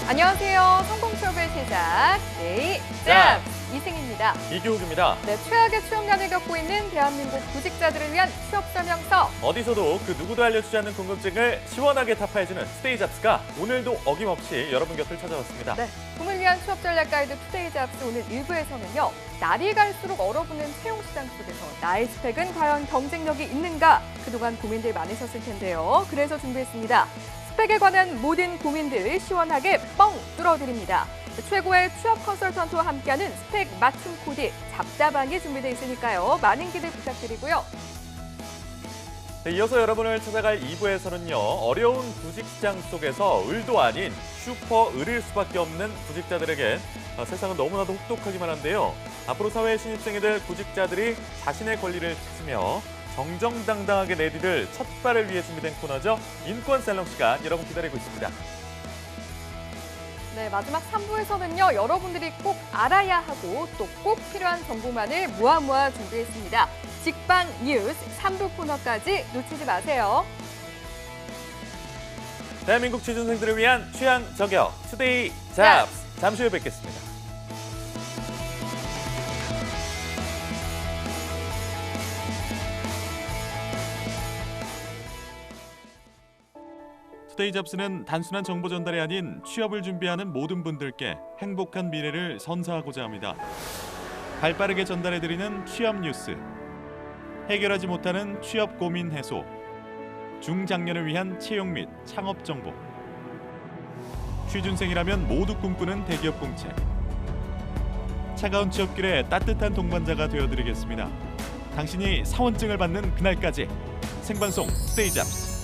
안녕하세요. 성공 취업의 시작, 스테이 잡스 이승입니다. 이교욱입니다. 네, 최악의 취업난을 겪고 있는 대한민국 구직자들을 위한 취업 설명서. 어디서도 그 누구도 알려주지 않는 궁금증을 시원하게 타파해주는 투데이 잡스가 오늘도 어김없이 여러분 곁을 찾아왔습니다. 네, 봄을 위한 취업 전략 가이드 투데이 잡스 오늘 1부에서는요. 날이 갈수록 얼어붙는 채용 시장 속에서 나의 스펙은 과연 경쟁력이 있는가? 그동안 고민들 많으셨을 텐데요. 그래서 준비했습니다. 스펙에 관한 모든 고민들 시원하게 뻥 뚫어드립니다. 최고의 취업 컨설턴트와 함께하는 스펙 맞춤 코디 잡다방이 준비되어 있으니까요. 많은 기대 부탁드리고요. 네, 이어서 여러분을 찾아갈 2부에서는요. 어려운 구직시장 속에서 을도 아닌 슈퍼 을일 수밖에 없는 구직자들에게 세상은 너무나도 혹독하기만 한데요. 앞으로 사회에 신입생이 될 구직자들이 자신의 권리를 찾으며 정정당당하게 내디딜 첫 발을 위해 준비된 코너죠. 인권 셀럽 시간 여러분 기다리고 있습니다. 네, 마지막 3부에서는요. 여러분들이 꼭 알아야 하고 또 꼭 필요한 정보만을 모아 준비했습니다. 직방 뉴스 3부 코너까지 놓치지 마세요. 대한민국 취준생들을 위한 취향 저격 투데이 잡스 잠시 후에 뵙겠습니다. 투데이 잡스는 단순한 정보 전달이 아닌 취업을 준비하는 모든 분들께 행복한 미래를 선사하고자 합니다. 발빠르게 전달해드리는 취업 뉴스, 해결하지 못하는 취업 고민 해소, 중장년을 위한 채용 및 창업 정보, 취준생이라면 모두 꿈꾸는 대기업 공채, 차가운 취업길에 따뜻한 동반자가 되어드리겠습니다. 당신이 사원증을 받는 그날까지 생방송 투데이 잡스.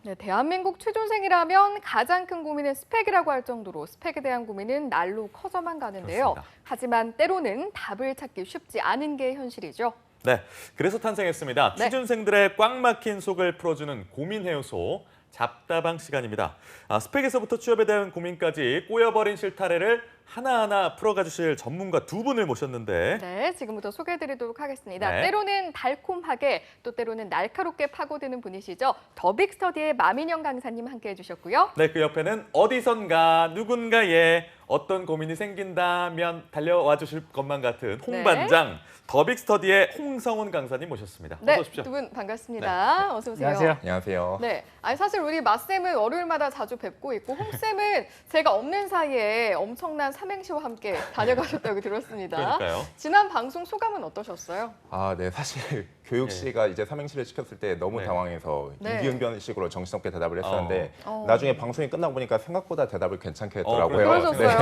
네, 대한민국 취준생이라면 가장 큰 고민은 스펙이라고 할 정도로 스펙에 대한 고민은 날로 커져만 가는데요. 그렇습니다. 하지만 때로는 답을 찾기 쉽지 않은 게 현실이죠. 네, 그래서 탄생했습니다. 네. 취준생들의 꽉 막힌 속을 풀어주는 고민 해요소 잡다방 시간입니다. 스펙에서부터 취업에 대한 고민까지 꼬여버린 실타래를 하나하나 풀어가 주실 전문가 두 분을 모셨는데 네, 지금부터 소개해드리도록 하겠습니다. 네. 때로는 달콤하게 또 때로는 날카롭게 파고드는 분이시죠. 더 빅스터디의 마민영 강사님 함께해 주셨고요. 네, 그 옆에는 어디선가 누군가에 어떤 고민이 생긴다면 달려와 주실 것만 같은 홍반장 더 빅스터디의 홍성훈 강사님 모셨습니다. 네, 어서 오십시오. 두 분 반갑습니다. 어서 오세요. 안녕하세요. 안녕하세요. 네, 아니 사실 우리 마쌤은 월요일마다 자주 뵙고 있고 홍쌤은 제가 없는 사이에 엄청난 삼행시와 함께 다녀가셨다고 들었습니다. 그러니까요. 지난 방송 소감은 어떠셨어요? 네, 사실 교육 씨가 이제 삼행시를 시켰을 때 너무 네. 당황해서 네. 임기응변식으로 정신없게 대답을 했었는데 어. 나중에 방송이 끝나고 보니까 생각보다 대답을 괜찮게 했더라고요. 그러셨어요?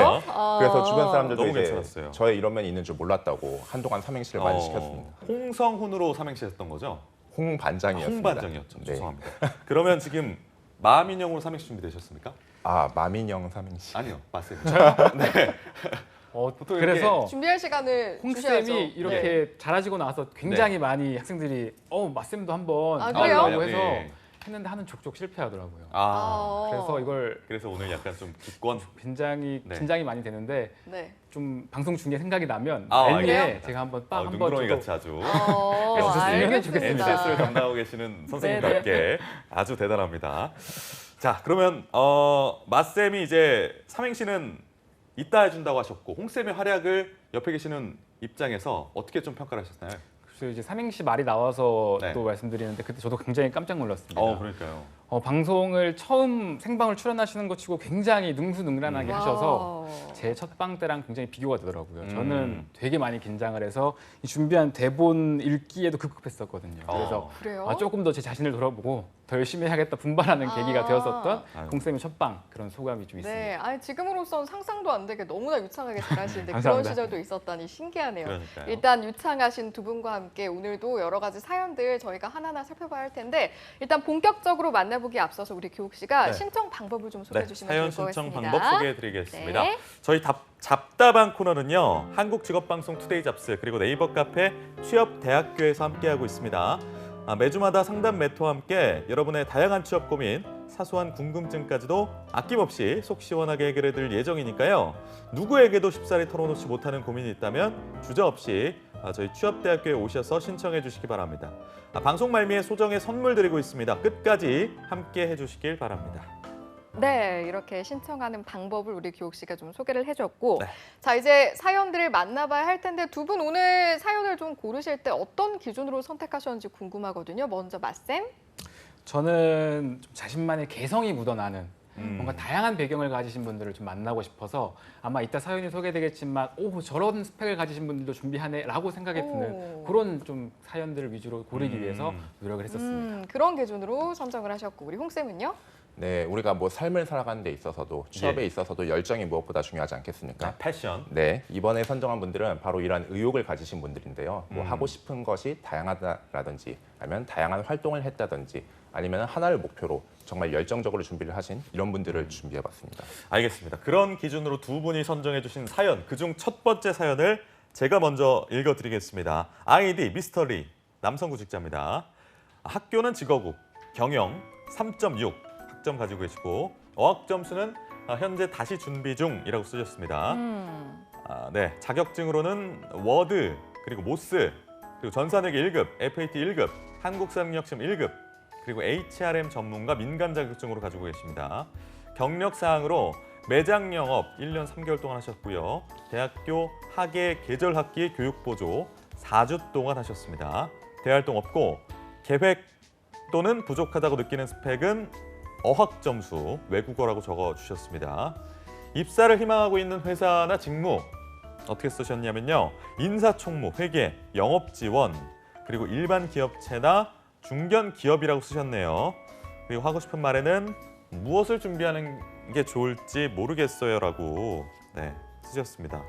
그래서 주변 사람들도 너무 이제 괜찮았어요. 저의 이런 면이 있는 줄 몰랐다고 한동안 삼행시를 많이 시켰습니다. 홍성훈으로 삼행시 했던 거죠? 홍반장이었습니다. 홍반장이었죠. 네. 죄송합니다. 그러면 지금 마민영으로 삼행시 준비되셨습니까? 마민영 삼행시. 아니요, 맞습니다. 네. 보통 그래서 준비할 시간을 주셔야죠. 홍쌤이 이렇게 네. 잘하시고 나서 굉장히 많이 학생들이 맞쌤도 한번 아, 그래요? 하려고 해서 네. 했는데 하는 족족 실패하더라고요. 어. 그래서 오늘 약간 좀 기권. 긴장이 많이 되는데 네. 좀 방송 중에 생각이 나면 그래요? 알미에 제가 한번 빡 한번 눈구렁이 저도 같이 아주 해주셨으면 좋겠습니다. NCS를 담당하고 계시는 선생님답게 아주 대단합니다. 자, 그러면 마쌤이 이제 삼행시는 이따 해준다고 하셨고 홍쌤의 활약을 옆에 계시는 입장에서 어떻게 좀 평가를 하셨나요? 그래서 이제 삼행시 말이 나와서 네. 또 말씀드리는데 그때 저도 굉장히 깜짝 놀랐습니다. 그러니까요. 방송을 처음 생방을 출연하시는 것 치고 굉장히 능수능란하게 하셔서 와우. 제 첫 방 때랑 굉장히 비교가 되더라고요. 음. 저는 되게 많이 긴장을 해서 이 준비한 대본 읽기에도 급급했었거든요. 그래서 그래요? 조금 더 제 자신을 돌아보고 더 열심히 해야겠다 분발하는 계기가 되었었던 아유. 홍쌤의 첫방 그런 소감이 좀 있습니다. 네, 아니 지금으로선 상상도 안 되게 너무나 유창하게 잘하시는데 그런 감사합니다. 시절도 있었다니 신기하네요. 그러니까요. 일단 유창하신 두 분과 함께 오늘도 여러 가지 사연들 저희가 하나하나 살펴봐야 할 텐데 일단 본격적으로 만나보기 앞서서 우리 교욱 씨가 네. 신청 방법을 좀 소개해 주시면 사연 좋을 것 신청 같습니다. 방법 소개해드리겠습니다. 네. 저희 잡다방 코너는요. 한국직업방송 투데이 잡스 그리고 네이버 카페 취업대학교에서 함께하고 있습니다. 매주마다 상담 매토와 함께 여러분의 다양한 취업 고민, 사소한 궁금증까지도 아낌없이 속 시원하게 해결해드릴 예정이니까요. 누구에게도 쉽사리 털어놓지 못하는 고민이 있다면 주저없이 저희 취업대학교에 오셔서 신청해 주시기 바랍니다. 방송 말미에 소정의 선물 드리고 있습니다. 끝까지 함께 해주시길 바랍니다. 네, 이렇게 신청하는 방법을 우리 교욱 씨가 좀 소개를 해줬고, 네. 자 이제 사연들을 만나봐야 할 텐데 두 분 오늘 사연을 좀 고르실 때 어떤 기준으로 선택하셨는지 궁금하거든요. 먼저 맞쌤. 저는 좀 자신만의 개성이 묻어나는 뭔가 다양한 배경을 가지신 분들을 좀 만나고 싶어서 아마 이따 사연이 소개되겠지만 오 저런 스펙을 가지신 분들도 준비하네라고 생각이 드는 그런 좀 사연들을 위주로 고르기 위해서 노력을 했었습니다. 그런 기준으로 선정을 하셨고 우리 홍쌤은요? 네, 우리가 뭐 삶을 살아가는 데 있어서도 취업에 있어서도 열정이 무엇보다 중요하지 않겠습니까? 패션. 네, 이번에 선정한 분들은 바로 이러한 의욕을 가지신 분들인데요. 뭐 하고 싶은 것이 다양하다라든지 아니면 다양한 활동을 했다든지 아니면 하나를 목표로 정말 열정적으로 준비를 하신 이런 분들을 준비해봤습니다. 알겠습니다. 그런 기준으로 두 분이 선정해 주신 사연, 그중 첫 번째 사연을 제가 먼저 읽어드리겠습니다. 아이디 미스터리, 남성 구직자입니다. 학교는 직어국, 경영 3.6 학점 가지고 계시고 어학 점수는 현재 다시 준비 중이라고 쓰셨습니다. 네, 자격증으로는 워드, 그리고 모스, 그리고 전산회계 1급, FAT 1급, 한국사능력시험 1급, 그리고 HRM 전문가 민간 자격증으로 가지고 계십니다. 경력 사항으로 매장 영업 1년 3개월 동안 하셨고요. 대학교 학예 계절학기 교육보조 4주 동안 하셨습니다. 대활동 없고 계획 또는 부족하다고 느끼는 스펙은 어학 점수, 외국어라고 적어주셨습니다. 입사를 희망하고 있는 회사나 직무 어떻게 쓰셨냐면요. 인사총무, 회계, 영업지원, 그리고 일반 기업체나 중견 기업이라고 쓰셨네요. 그리고 하고 싶은 말에는 무엇을 준비하는 게 좋을지 모르겠어요라고 쓰셨습니다.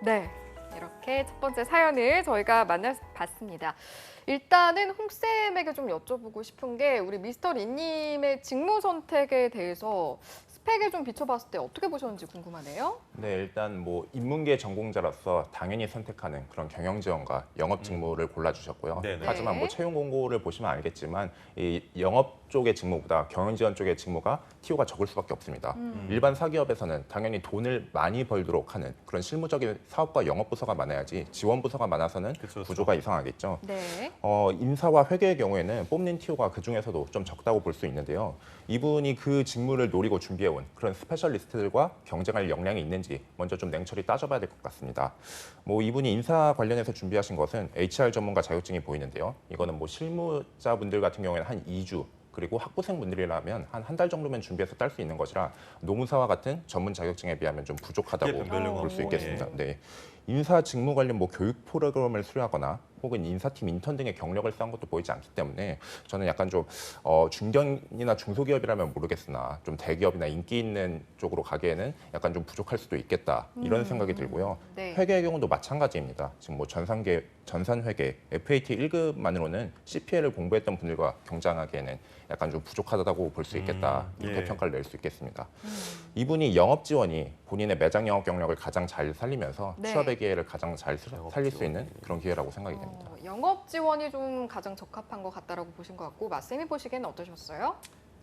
네, 이렇게 첫 번째 사연을 저희가 만나봤습니다. 일단은 홍쌤에게 좀 여쭤보고 싶은 게 우리 미스터 리님의 직무 선택에 대해서 스펙에 좀 비춰봤을 때 어떻게 보셨는지 궁금하네요. 네, 일단 뭐 인문계 전공자로서 당연히 선택하는 그런 경영 지원과 영업 직무를 골라주셨고요. 네네. 하지만 네. 뭐 채용 공고를 보시면 알겠지만 이 영업 쪽의 직무보다 경영 지원 쪽의 직무가 TO가 적을 수밖에 없습니다. 일반 사기업에서는 당연히 돈을 많이 벌도록 하는 그런 실무적인 사업과 영업 부서가 많아야지 지원 부서가 많아서는 그쵸. 구조가 이상하겠죠. 네. 인사와 회계의 경우에는 뽑는 TO가 그 중에서도 좀 적다고 볼 수 있는데요. 이분이 그 직무를 노리고 준비해온 그런 스페셜리스트들과 경쟁할 역량이 있는지 먼저 좀 냉철히 따져봐야 될 것 같습니다. 뭐 이분이 인사 관련해서 준비하신 것은 HR 전문가 자격증이 보이는데요. 이거는 뭐 실무자분들 같은 경우에는 한 2주 그리고 학부생분들이라면 한 달 정도면 준비해서 딸 수 있는 것이라 노무사와 같은 전문 자격증에 비하면 좀 부족하다고 쉽게 변별력은 볼 수 없고, 있겠습니다. 네. 인사 직무 관련 뭐 교육 프로그램을 수료하거나 혹은 인사팀 인턴 등의 경력을 쌓은 것도 보이지 않기 때문에 저는 약간 좀 중견이나 중소기업이라면 모르겠으나 좀 대기업이나 인기 있는 쪽으로 가기에는 약간 좀 부족할 수도 있겠다 이런 생각이 들고요. 네. 회계의 경우도 마찬가지입니다. 지금 뭐 전산회계, FAT 1급만으로는 CPL을 공부했던 분들과 경쟁하기에는 약간 좀 부족하다고 볼 수 있겠다 이렇게 예. 평가를 낼 수 있겠습니다. 이분이 영업 지원이 본인의 매장 영업 경력을 가장 잘 살리면서 네. 취업의 기회를 가장 잘 살릴 수 있는 지원이. 그런 기회라고 생각이 됩니다. 영업 지원이 좀 가장 적합한 것 같다라고 보신 것 같고 맞쌤이 보시기에는 어떠셨어요?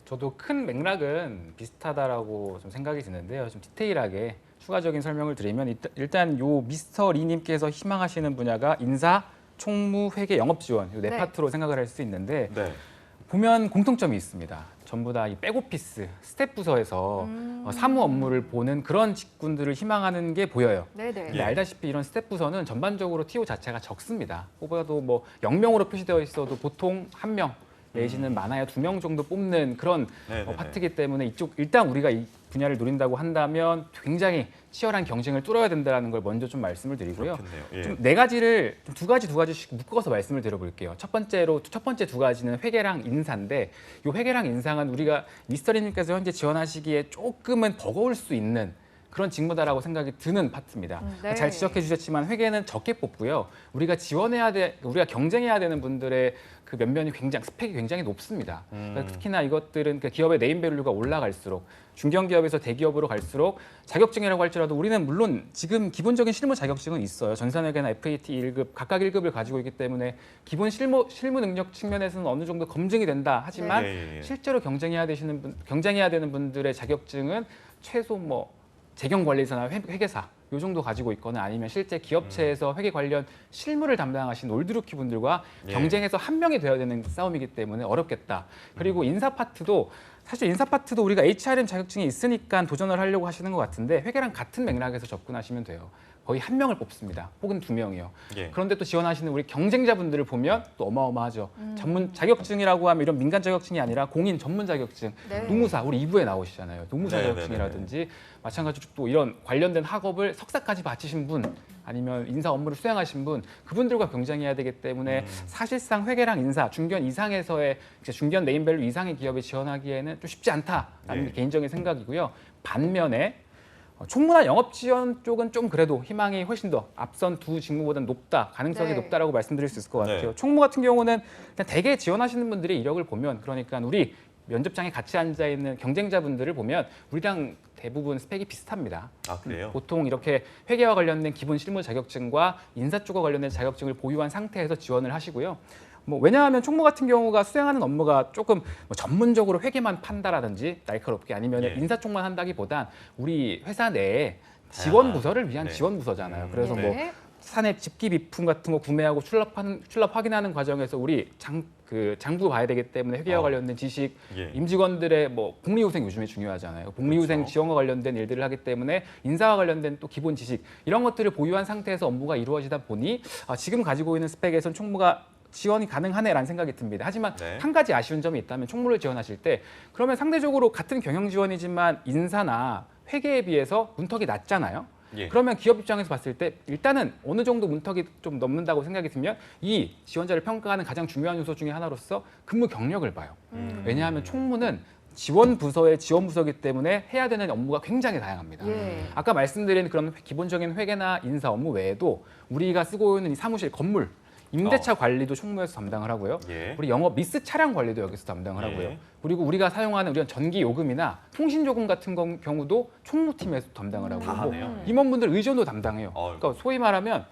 저도 큰 맥락은 비슷하다라고 좀 생각이 드는데요. 좀 디테일하게 추가적인 설명을 드리면 일단 요 미스터 리님께서 희망하시는 분야가 인사, 총무, 회계, 영업 지원 이 네 네. 파트로 생각을 할 수 있는데 네. 보면 공통점이 있습니다. 전부 다 이 백오피스, 스텝 부서에서 사무 업무를 보는 그런 직군들을 희망하는 게 보여요. 네네. 근데 예. 알다시피 이런 스텝 부서는 전반적으로 TO 자체가 적습니다. 뽑아도 뭐 0명으로 표시되어 있어도 보통 1명 내지는 많아야 2명 정도 뽑는 그런 네네네. 파트이기 때문에 이쪽 일단 우리가 이 분야를 노린다고 한다면 굉장히 치열한 경쟁을 뚫어야 된다는 걸 먼저 좀 말씀을 드리고요. 그렇겠네요. 예. 좀 네 가지를 좀 두 가지씩 묶어서 말씀을 드려볼게요. 첫 번째 두 가지는 회계랑 인사인데 이 회계랑 인상은 우리가 미스터리님께서 현재 지원하시기에 조금은 버거울 수 있는 그런 직무다라고 생각이 드는 파트입니다. 네. 잘 지적해 주셨지만 회계는 적게 뽑고요. 우리가 우리가 경쟁해야 되는 분들의 그 면면이 스펙이 굉장히 높습니다. 그러니까 특히나 이것들은 그 기업의 네임밸류가 올라갈수록 중견기업에서 대기업으로 갈수록 자격증이라고 할지라도 우리는 물론 지금 기본적인 실무 자격증은 있어요. 전산회계나 FAT 1급 각각 1급을 가지고 있기 때문에 기본 실무 능력 측면에서는 어느 정도 검증이 된다. 하지만 예. 실제로 경쟁해야 되는 분들의 자격증은 최소 뭐 재경관리사나 회계사 요 정도 가지고 있거나 아니면 실제 기업체에서 회계 관련 실무를 담당하신 올드루키 분들과 예. 경쟁해서 한 명이 되어야 되는 싸움이기 때문에 어렵겠다. 그리고 인사 파트도 우리가 HRM 자격증이 있으니까 도전을 하려고 하시는 것 같은데 회계랑 같은 맥락에서 접근하시면 돼요. 거의 한 명을 뽑습니다. 혹은 두 명이요. 예. 그런데 또 지원하시는 우리 경쟁자분들을 보면 또 어마어마하죠. 전문 자격증이라고 하면 이런 민간 자격증이 아니라 공인 전문 자격증, 네. 노무사 우리 2부에 나오시잖아요. 노무사 네, 자격증이라든지 마찬가지로 또 이런 관련된 학업을 석사까지 마치신 분 아니면 인사 업무를 수행하신 분 그분들과 경쟁해야 되기 때문에 사실상 회계랑 인사 중견 이상에서의 중견 네임밸류 이상의 기업에 지원하기에는 좀 쉽지 않다라는 예. 게 개인적인 생각이고요. 반면에 총무나 영업 지원 쪽은 좀 그래도 희망이 훨씬 더 앞선 두 직무보다는 높다, 가능성이 네. 높다라고 말씀드릴 수 있을 것 같아요. 네. 총무 같은 경우는 그냥 대개 지원하시는 분들의 이력을 보면 그러니까 우리 면접장에 같이 앉아 있는 경쟁자분들을 보면 우리랑 대부분 스펙이 비슷합니다. 아, 그래요? 보통 이렇게 회계와 관련된 기본 실무 자격증과 인사 쪽과 관련된 자격증을 보유한 상태에서 지원을 하시고요. 왜냐하면 총무 같은 경우가 수행하는 업무가 조금 전문적으로 회계만 판다라든지 날카롭게 아니면 예. 인사 쪽만 한다기보단 우리 회사 내에 지원 부서를 위한 네. 지원 부서잖아요. 그래서 네. 산업 집기 비품 같은 거 구매하고 출납 확인하는 과정에서 우리 장부 봐야 되기 때문에 회계와 관련된 지식, 예. 임직원들의 복리후생 요즘에 중요하잖아요. 복리후생 그렇죠. 지원과 관련된 일들을 하기 때문에 인사와 관련된 또 기본 지식 이런 것들을 보유한 상태에서 업무가 이루어지다 보니 지금 가지고 있는 스펙에선 총무가 지원이 가능하네라는 생각이 듭니다. 하지만 네. 한 가지 아쉬운 점이 있다면 총무를 지원하실 때 그러면 상대적으로 같은 경영 지원이지만 인사나 회계에 비해서 문턱이 낮잖아요. 예. 그러면 기업 입장에서 봤을 때 일단은 어느 정도 문턱이 좀 넘는다고 생각이 들면 이 지원자를 평가하는 가장 중요한 요소 중에 하나로서 근무 경력을 봐요. 왜냐하면 총무는 지원 부서의 지원 부서이기 때문에 해야 되는 업무가 굉장히 다양합니다. 예. 아까 말씀드린 그런 기본적인 회계나 인사 업무 외에도 우리가 쓰고 있는 이 사무실 건물 임대차 관리도 총무에서 담당을 하고요. 예. 우리 영업 미스 차량 관리도 여기서 담당을 하고요. 예. 그리고 우리가 사용하는 이런 전기 요금이나 통신 요금 같은 경우도 총무팀에서 담당을 하고 다 하네요. 임원분들 의전도 담당해요. 어이구. 그러니까 소위 말하면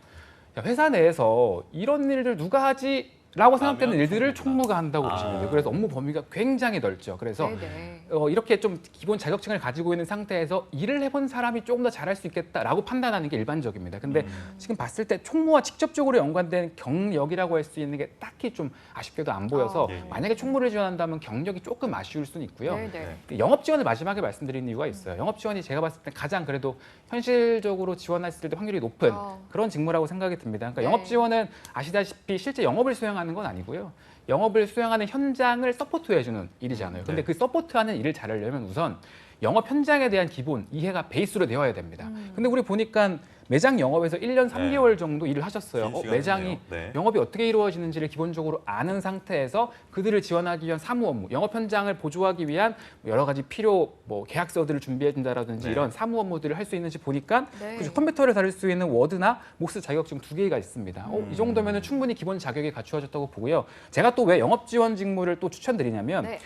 야, 회사 내에서 이런 일들 누가 하지? 라고 생각되는 일들을 총무가 한다고 보시면 돼요. 그래서 업무 범위가 굉장히 넓죠. 그래서 네네. 이렇게 좀 기본 자격증을 가지고 있는 상태에서 일을 해본 사람이 조금 더 잘할 수 있겠다라고 판단하는 게 일반적입니다. 근데 지금 봤을 때 총무와 직접적으로 연관된 경력이라고 할 수 있는 게 딱히 좀 아쉽게도 안 보여서 예, 예. 만약에 총무를 지원한다면 경력이 조금 아쉬울 수는 있고요. 네네. 영업 지원을 마지막에 말씀드린 이유가 있어요. 영업 지원이 제가 봤을 때 가장 그래도 현실적으로 지원했을 때 확률이 높은 그런 직무라고 생각이 듭니다. 그러니까 네. 영업 지원은 아시다시피 실제 영업을 수행하는 건 아니고요. 영업을 수행하는 현장을 서포트해주는 일이잖아요. 근데 네. 그 서포트하는 일을 잘하려면 우선 영업 현장에 대한 기본 이해가 베이스로 되어야 됩니다. 근데 우리 보니까 매장 영업에서 1년 3개월 정도 일을 하셨어요. 긴 매장이 시간이네요. 네. 영업이 어떻게 이루어지는지를 기본적으로 아는 상태에서 그들을 지원하기 위한 사무 업무, 영업 현장을 보조하기 위한 여러 가지 필요 계약서들을 준비해 준다라든지 네. 이런 사무 업무들을 할 수 있는지 보니까 네. 그 컴퓨터를 다룰 수 있는 워드나 목스 자격증 2개가 있습니다. 이 정도면 충분히 기본 자격이 갖추어졌다고 보고요. 제가 또 왜 영업 지원 직무를 또 추천드리냐면 네.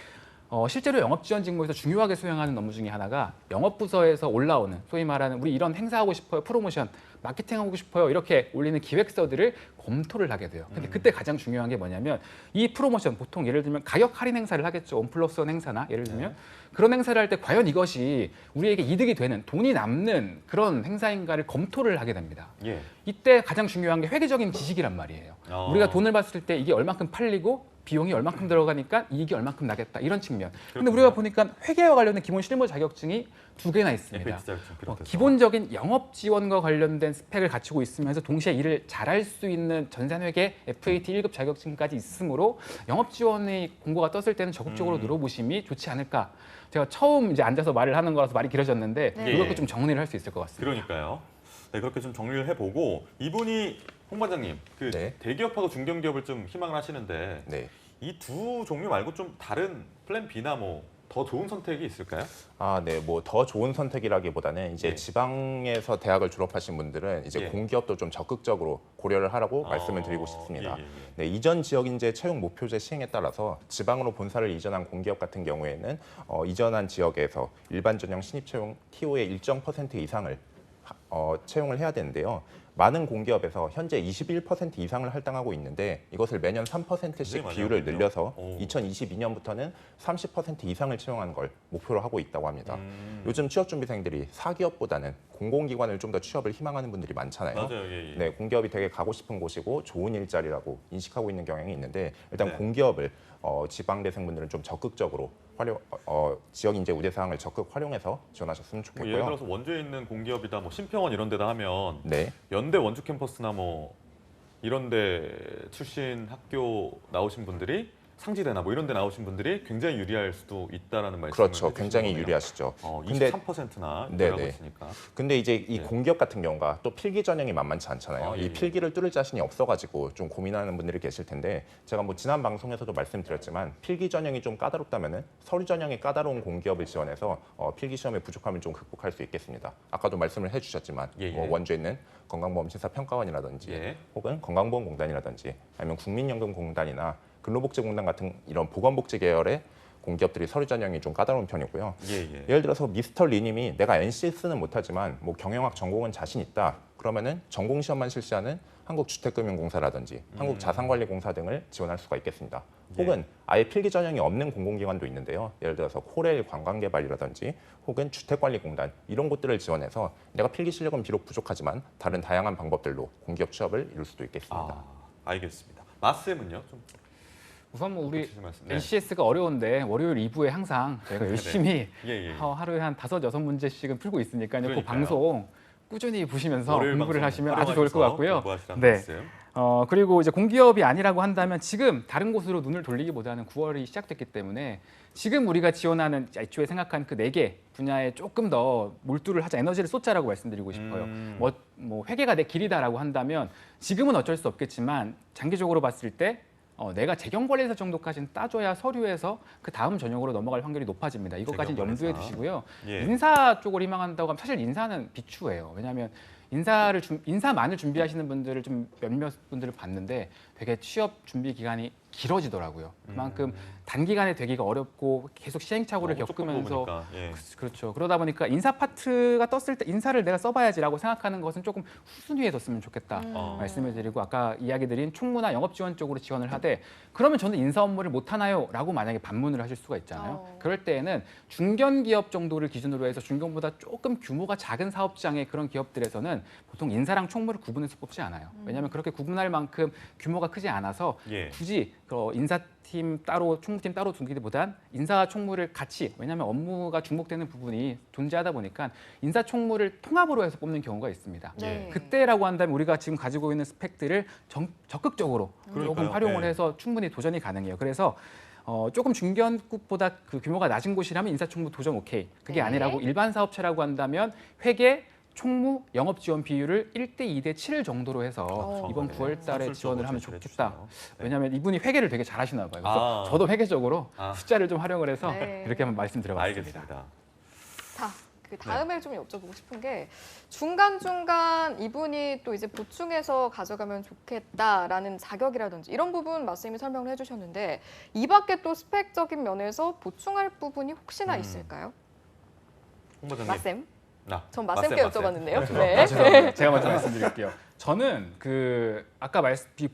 실제로 영업 지원 직무에서 중요하게 수행하는 업무 중에 하나가 영업 부서에서 올라오는 소위 말하는 우리 이런 행사하고 싶어요, 프로모션, 마케팅하고 싶어요 이렇게 올리는 기획서들을 검토를 하게 돼요. 근데 그때 가장 중요한 게 뭐냐면 이 프로모션 보통 예를 들면 가격 할인 행사를 하겠죠. 1+1 행사나 예를 들면 그런 행사를 할 때 과연 이것이 우리에게 이득이 되는 돈이 남는 그런 행사인가를 검토를 하게 됩니다. 예. 이때 가장 중요한 게 회계적인 지식이란 말이에요. 우리가 돈을 봤을 때 이게 얼마큼 팔리고 비용이 얼마큼 들어가니까 이익이 얼마큼 나겠다 이런 측면. 근데 우리가 보니까 회계와 관련된 기본 실무 자격증이 2개나 있습니다. FAT 자격증 비롯해서. 기본적인 영업 지원과 관련된 스펙을 갖추고 있으면서 동시에 일을 잘할 수 있는 전산회계 FAT 1급 자격증까지 있으므로 영업 지원의 공고가 떴을 때는 적극적으로 늘어보심이 좋지 않을까. 제가 처음 이제 앉아서 말을 하는 거라서 말이 길어졌는데 네. 이렇게 좀 정리를 할 수 있을 것 같습니다. 그러니까요. 네, 그렇게 좀 정리를 해보고 이분이 홍 반장님 그 네. 대기업하고 중견기업을 좀 희망을 하시는데 네. 이 두 종류 말고 좀 다른 플랜 B나 더 좋은 선택이 있을까요? 네, 뭐 더 좋은 선택이라기보다는 이제 네. 지방에서 대학을 졸업하신 분들은 이제 예. 공기업도 좀 적극적으로 고려를 하라고 말씀을 드리고 싶습니다. 예. 네, 이전 지역인재 채용 목표제 시행에 따라서 지방으로 본사를 이전한 공기업 같은 경우에는 이전한 지역에서 일반 전형 신입 채용 TO의 일정 퍼센트 이상을 채용을 해야 되는데요. 많은 공기업에서 현재 21% 이상을 할당하고 있는데 이것을 매년 3%씩 굉장히 많이 비율을 하군요. 늘려서 오. 2022년부터는 30% 이상을 채용하는 걸 목표로 하고 있다고 합니다. 요즘 취업준비생들이 사기업보다는 공공기관을 좀 더 취업을 희망하는 분들이 많잖아요. 맞아요. 예. 네, 공기업이 되게 가고 싶은 곳이고 좋은 일자리라고 인식하고 있는 경향이 있는데 일단 네. 공기업을 지방대생분들은 좀 적극적으로 지역 인재 우대 사항을 적극 활용해서 지원하셨으면 뭐 좋겠고요. 예를 들어서 원주에 있는 공기업이다, 뭐 신평원 이런 데다 하면 네, 연대 원주 캠퍼스나 뭐 이런 데 출신 학교 나오신 분들이 상지대나 뭐 이런 데 나오신 분들이 굉장히 유리할 수도 있다라는 말씀을 그렇죠. 해주신 굉장히 거네요. 유리하시죠. 23%나 네, 유리하고 네. 있으니까. 근데 이제 이 네. 공기업 같은 경우가 또 필기 전형이 만만치 않잖아요. 예. 이 필기를 뚫을 자신이 없어가지고 좀 고민하는 분들이 계실 텐데 제가 뭐 지난 방송에서도 말씀드렸지만 필기 전형이 좀 까다롭다면은 서류 전형이 까다로운 공기업을 지원해서 필기 시험의 부족함을 좀 극복할 수 있겠습니다. 아까도 말씀을 해주셨지만 예. 뭐 원주에 있는 건강보험심사평가원이라든지 예. 혹은 건강보험공단이라든지 아니면 국민연금공단이나 근로복지공단 같은 이런 보건복지 계열의 공기업들이 서류 전형이 좀 까다로운 편이고요. 예. 예를 들어서 미스터 리님이 내가 NCS는 못하지만 뭐 경영학 전공은 자신 있다. 그러면은 전공 시험만 실시하는 한국주택금융공사라든지 한국자산관리공사 등을 지원할 수가 있겠습니다. 예. 혹은 아예 필기 전형이 없는 공공기관도 있는데요. 예를 들어서 코레일 관광개발이라든지 혹은 주택관리공단 이런 곳들을 지원해서 내가 필기 실력은 비록 부족하지만 다른 다양한 방법들로 공기업 취업을 이룰 수도 있겠습니다. 알겠습니다. 마쌤은요? 좀 우선 뭐 우리 붙이실 말씀. 네. NCS가 어려운데 월요일 2부에 항상 저희가 열심히 예. 하루에 한 5-6문제씩은 풀고 있으니까요. 그 그러니까요. 방송 꾸준히 보시면서 월요일 공부를 방송 하시면 아주 좋을 것 활용하셔서 같고요. 공부하시라는 네. 말씀. 그리고 이제 공기업이 아니라고 한다면 지금 다른 곳으로 눈을 돌리기보다는 9월이 시작됐기 때문에 지금 우리가 지원하는 애초에 생각한 그 4개 분야에 조금 더 몰두를 하자, 에너지를 쏟자라고 말씀드리고 싶어요. 뭐 회계가 내 길이다라고 한다면 지금은 어쩔 수 없겠지만 장기적으로 봤을 때 내가 재경관리사 정도까지는 따줘야 서류에서 그 다음 전형으로 넘어갈 확률이 높아집니다. 이것까지는 재경관리사. 염두에 두시고요. 예. 인사 쪽을 희망한다고 하면 사실 인사는 비추예요. 왜냐하면 인사만을 준비하시는 분들을 좀 몇몇 분들을 봤는데 되게 취업 준비 기간이 길어지더라고요. 그만큼 단기간에 되기가 어렵고 계속 시행착오를 너무 조금 겪으면서 보니까, 예. 그렇죠. 그러다 보니까 인사 파트가 떴을 때 인사를 내가 써봐야지라고 생각하는 것은 조금 후순위에 뒀으면 좋겠다 말씀을 드리고 아까 이야기 드린 총무나 영업 지원 쪽으로 지원을 하되 그러면 저는 인사 업무를 못 하나요? 라고 만약에 반문을 하실 수가 있잖아요. 그럴 때에는 중견 기업 정도를 기준으로 해서 중견보다 조금 규모가 작은 사업장의 그런 기업들에서는 보통 인사랑 총무를 구분해서 뽑지 않아요. 왜냐하면 그렇게 구분할 만큼 규모가 크지 않아서 예. 굳이 인사팀 따로 총무팀 따로 두기보단 인사와 총무를 같이 왜냐하면 업무가 중복되는 부분이 존재하다 보니까 인사 총무를 통합으로 해서 뽑는 경우가 있습니다. 네. 그때라고 한다면 우리가 지금 가지고 있는 스펙들을 적극적으로 조금 그러니까요. 활용을 네. 해서 충분히 도전이 가능해요. 그래서 조금 중견국보다 그 규모가 낮은 곳이라면 인사총무 도전 오케이. 그게 네. 아니라고 일반 사업체라고 한다면 회계, 총무, 영업 지원 비율을 1대 2대 7 정도로 해서 이번 네. 9월 달에 선술적으로 지원을 하면 제시를 좋겠다. 해주시네요. 네. 왜냐하면 이분이 회계를 되게 잘하시나 봐요. 그래서 저도 회계적으로 숫자를 좀 활용을 해서 네. 이렇게 한번 말씀드려봤습니다. 알겠습니다. 자, 그 다음에 좀 여쭤보고 싶은 게 중간중간 이분이 또 이제 보충해서 가져가면 좋겠다라는 자격이라든지 이런 부분 말씀이 설명을 해주셨는데 이 밖에 또 스펙적인 면에서 보충할 부분이 혹시나 있을까요? 홍 과장님. 마쌤? 전 마쌤, 마쌤께 마쌤. 여쭤봤는데요. 그렇죠. 네. 죄송합니다. 제가 먼저 말씀드릴게요. 저는 아까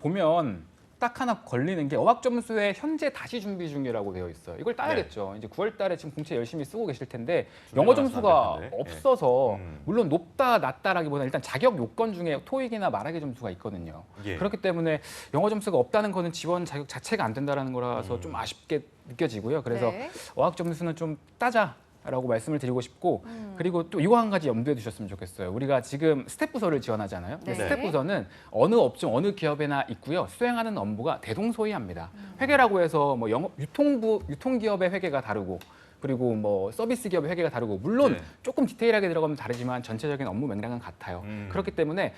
보면 딱 하나 걸리는 게 어학 점수에 현재 다시 준비 중이라고 되어 있어요. 이걸 따야겠죠. 이제 9월 달에 지금 공채 열심히 쓰고 계실 텐데 영어 준비를 점수가 안 될 텐데. 없어서 음. 물론 높다 낮다라기보다는 일단 자격 요건 중에 토익이나 말하기 점수가 있거든요. 예. 그렇기 때문에 영어 점수가 없다는 거는 지원 자격 자체가 안 된다는 거라서 좀 아쉽게 느껴지고요. 그래서 네. 어학 점수는 좀 따자라고 말씀을 드리고 싶고 그리고 또 이거 한 가지 염두에 두셨으면 좋겠어요. 우리가 지금 스텝 부서를 지원하잖아요. 근데 네. 스텝 부서는 어느 업종, 어느 기업에나 있고요. 수행하는 업무가 대동소이합니다. 회계라고 해서 뭐 유통기업의 회계가 다르고 그리고 뭐 서비스 기업의 회계가 다르고 물론 네. 조금 디테일하게 들어가면 다르지만 전체적인 업무 맥락은 같아요. 그렇기 때문에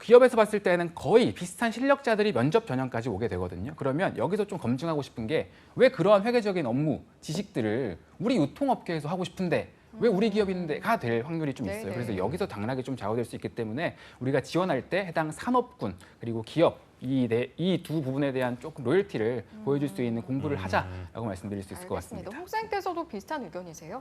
기업에서 봤을 때는 거의 비슷한 실력자들이 면접 전형까지 오게 되거든요. 그러면 여기서 좀 검증하고 싶은 게 왜 그러한 회계적인 업무, 지식들을 우리 유통업계에서 하고 싶은데 왜 우리 기업인데가 될 확률이 좀 있어요. 네네. 그래서 여기서 당락이 좀 좌우될 수 있기 때문에 우리가 지원할 때 해당 산업군 그리고 기업 이 두 부분에 대한 조금 로열티를 보여줄 수 있는 공부를 하자라고 말씀드릴 수 있을 것 알겠습니다. 같습니다. 혹생께서도 비슷한 의견이세요?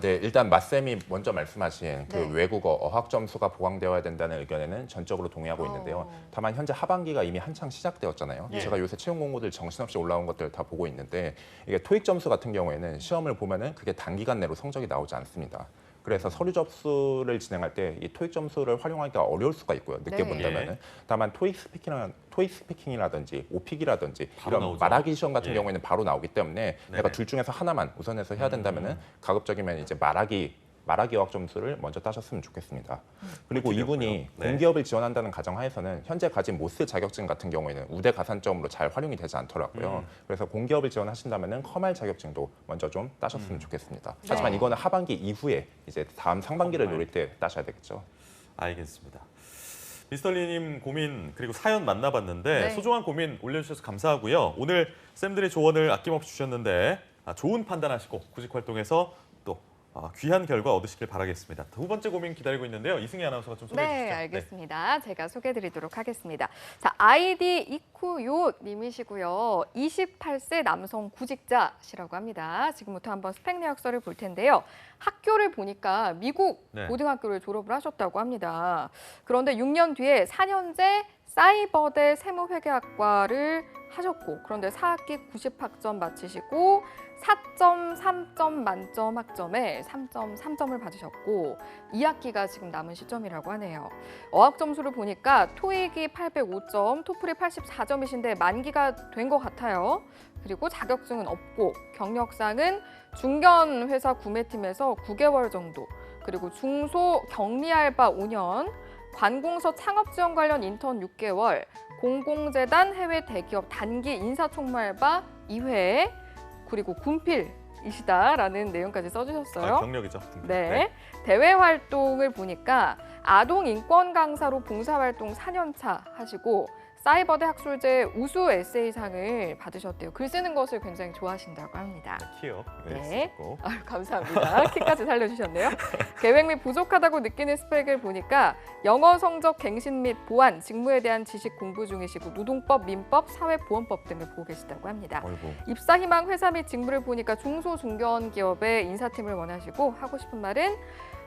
네. 일단 맞쌤이 먼저 말씀하신 그 네. 외국어 어학 점수가 보강되어야 된다는 의견에는 전적으로 동의하고 있는데요. 다만 현재 하반기가 이미 한창 시작되었잖아요. 네. 제가 요새 채용 공고들 정신없이 올라온 것들 다 보고 있는데 이게 토익 점수 같은 경우에는 시험을 보면은 그게 단기간 내로 성적이 나오지 않습니다. 그래서 서류 접수를 진행할 때 이 토익 점수를 활용하기가 어려울 수가 있고요. 늦게 네. 본다면은. 예. 다만 토익 스피킹이라든지 오픽이라든지 바로 이런 나오죠. 말하기 시험 같은 예. 경우에는 바로 나오기 때문에 내가 네네. 둘 중에서 하나만 우선해서 해야 된다면은 가급적이면 이제 말하기 어학 점수를 먼저 따셨으면 좋겠습니다. 그리고 드렸고요. 이분이 네. 공기업을 지원한다는 가정하에서는 현재 가진 모스 자격증 같은 경우에는 우대 가산점으로 잘 활용이 되지 않더라고요. 그래서 공기업을 지원하신다면은 커말 자격증도 먼저 좀 따셨으면 좋겠습니다. 하지만 네. 이거는 하반기 이후에 이제 다음 상반기를 커말. 노릴 때 따셔야 되겠죠. 알겠습니다. 미스터리님 고민 그리고 사연 만나봤는데 네. 소중한 고민 올려주셔서 감사하고요. 오늘 쌤들의 조언을 아낌없이 주셨는데 좋은 판단하시고 구직 활동에서 또 귀한 결과 얻으시길 바라겠습니다. 두 번째 고민 기다리고 있는데요. 이승희 아나운서가 좀 소개해 주시죠. 네, 알겠습니다. 제가 소개해드리도록 하겠습니다. 자, 아이디 이쿠요 님이시고요. 28세 남성 구직자시라고 합니다. 지금부터 한번 스펙 내역서를 볼 텐데요. 학교를 보니까 미국 네. 고등학교를 졸업을 하셨다고 합니다. 그런데 6년 뒤에 4년제 사이버대 세무회계학과를 하셨고, 그런데 4학기 90학점 마치시고 4.3점 만점 학점에 3.3점을 받으셨고 2학기가 지금 남은 시점이라고 하네요. 어학 점수를 보니까 토익이 805점, 토플이 84점이신데 만기가 된 것 같아요. 그리고 자격증은 없고 경력상은 중견 회사 구매팀에서 9개월 정도, 그리고 중소 격리 알바 5년, 관공서 창업 지원 관련 인턴 6개월, 공공재단 해외 대기업 단기 인사총무알바 2회, 그리고 군필이시다라는 내용까지 써주셨어요. 경력이죠. 네. 대외 활동을 보니까 아동 인권 강사로 봉사활동 4년차 하시고 사이버대 학술제 우수 에세이상을 받으셨대요. 글 쓰는 것을 굉장히 좋아하신다고 합니다. 키요. 네. 쓰고. 아유, 감사합니다. 키까지 살려주셨네요. 계획 및 부족하다고 느끼는 스펙을 보니까 영어 성적 갱신 및 보완, 직무에 대한 지식 공부 중이시고 노동법, 민법, 사회보험법 등을 보고 계시다고 합니다. 어이구. 입사 희망 회사 및 직무를 보니까 중소 중견 기업의 인사팀을 원하시고 하고 싶은 말은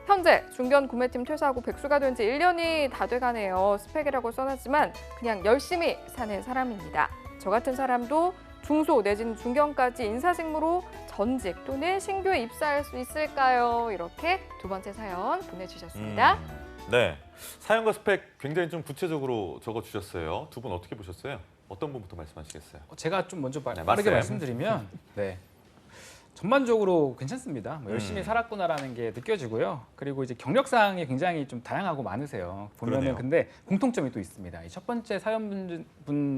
현재 중견 구매팀 퇴사하고 백수가 된 지 1년이 다 돼가네요. 스펙이라고 써놨지만 그냥 열심히 사는 사람입니다. 저 같은 사람도 중소 내지는 중견까지 인사직무로 전직 또는 신규에 입사할 수 있을까요? 이렇게 두 번째 사연 보내주셨습니다. 네. 사연과 스펙 굉장히 좀 구체적으로 적어주셨어요. 두 분 어떻게 보셨어요? 어떤 분부터 말씀하시겠어요? 제가 좀 먼저 네, 빠르게 맞아요. 말씀드리면 네. 전반적으로 괜찮습니다. 뭐 열심히 살았구나라는 게 느껴지고요. 그리고 이제 경력사항이 굉장히 좀 다양하고 많으세요. 보면은 그러네요. 근데 공통점이 또 있습니다. 이 첫 번째 사연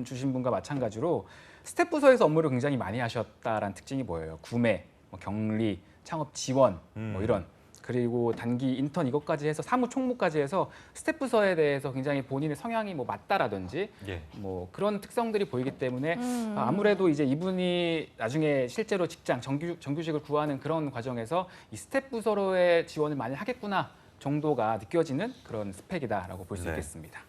주신 분과 마찬가지로 스텝 부서에서 업무를 굉장히 많이 하셨다라는 특징이 보여요. 구매, 뭐 격리, 창업 지원, 뭐 이런. 그리고 단기 인턴 이것까지 해서 사무 총무까지 해서 스텝 부서에 대해서 굉장히 본인의 성향이 뭐 맞다라든지 예. 뭐 그런 특성들이 보이기 때문에 아무래도 이제 이분이 나중에 실제로 직장 정규직을 구하는 그런 과정에서 이 스텝 부서로의 지원을 많이 하겠구나 정도가 느껴지는 그런 스펙이다라고 볼 수 네. 있겠습니다.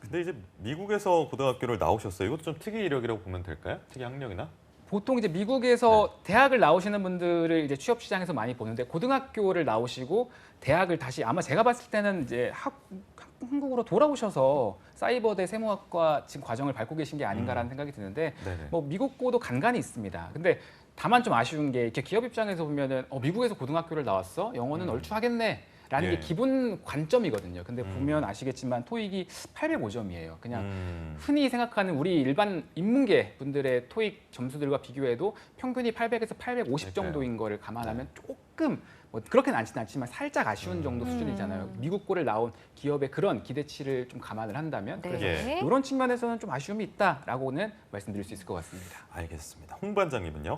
근데 이제 미국에서 고등학교를 나오셨어요. 이것도 좀 특이 이력이라고 보면 될까요? 특이 학력이나? 보통 이제 미국에서 대학을 나오시는 분들을 이제 취업 시장에서 많이 보는데 고등학교를 나오시고 대학을 다시 아마 제가 봤을 때는 이제 한국으로 돌아오셔서 사이버대 세무학과 지금 과정을 밟고 계신 게 아닌가라는 생각이 드는데 네네. 뭐 미국고도 간간히 있습니다. 근데 다만 좀 아쉬운 게 이렇게 기업 입장에서 보면은 미국에서 고등학교를 나왔어? 영어는 얼추 하겠네. 라는 예. 게 기본 관점이거든요. 근데 보면 아시겠지만 토익이 805점이에요. 그냥 흔히 생각하는 우리 일반 인문계 분들의 토익 점수들과 비교해도 평균이 800에서 850 정도인 거를 감안하면 조금 뭐 그렇게는 않지는 않지만 살짝 아쉬운 정도 수준이잖아요. 미국고를 나온 기업의 그런 기대치를 좀 감안을 한다면 네. 그래서 예. 이런 측면에서는 좀 아쉬움이 있다라고는 말씀드릴 수 있을 것 같습니다. 알겠습니다. 홍 반장님은요?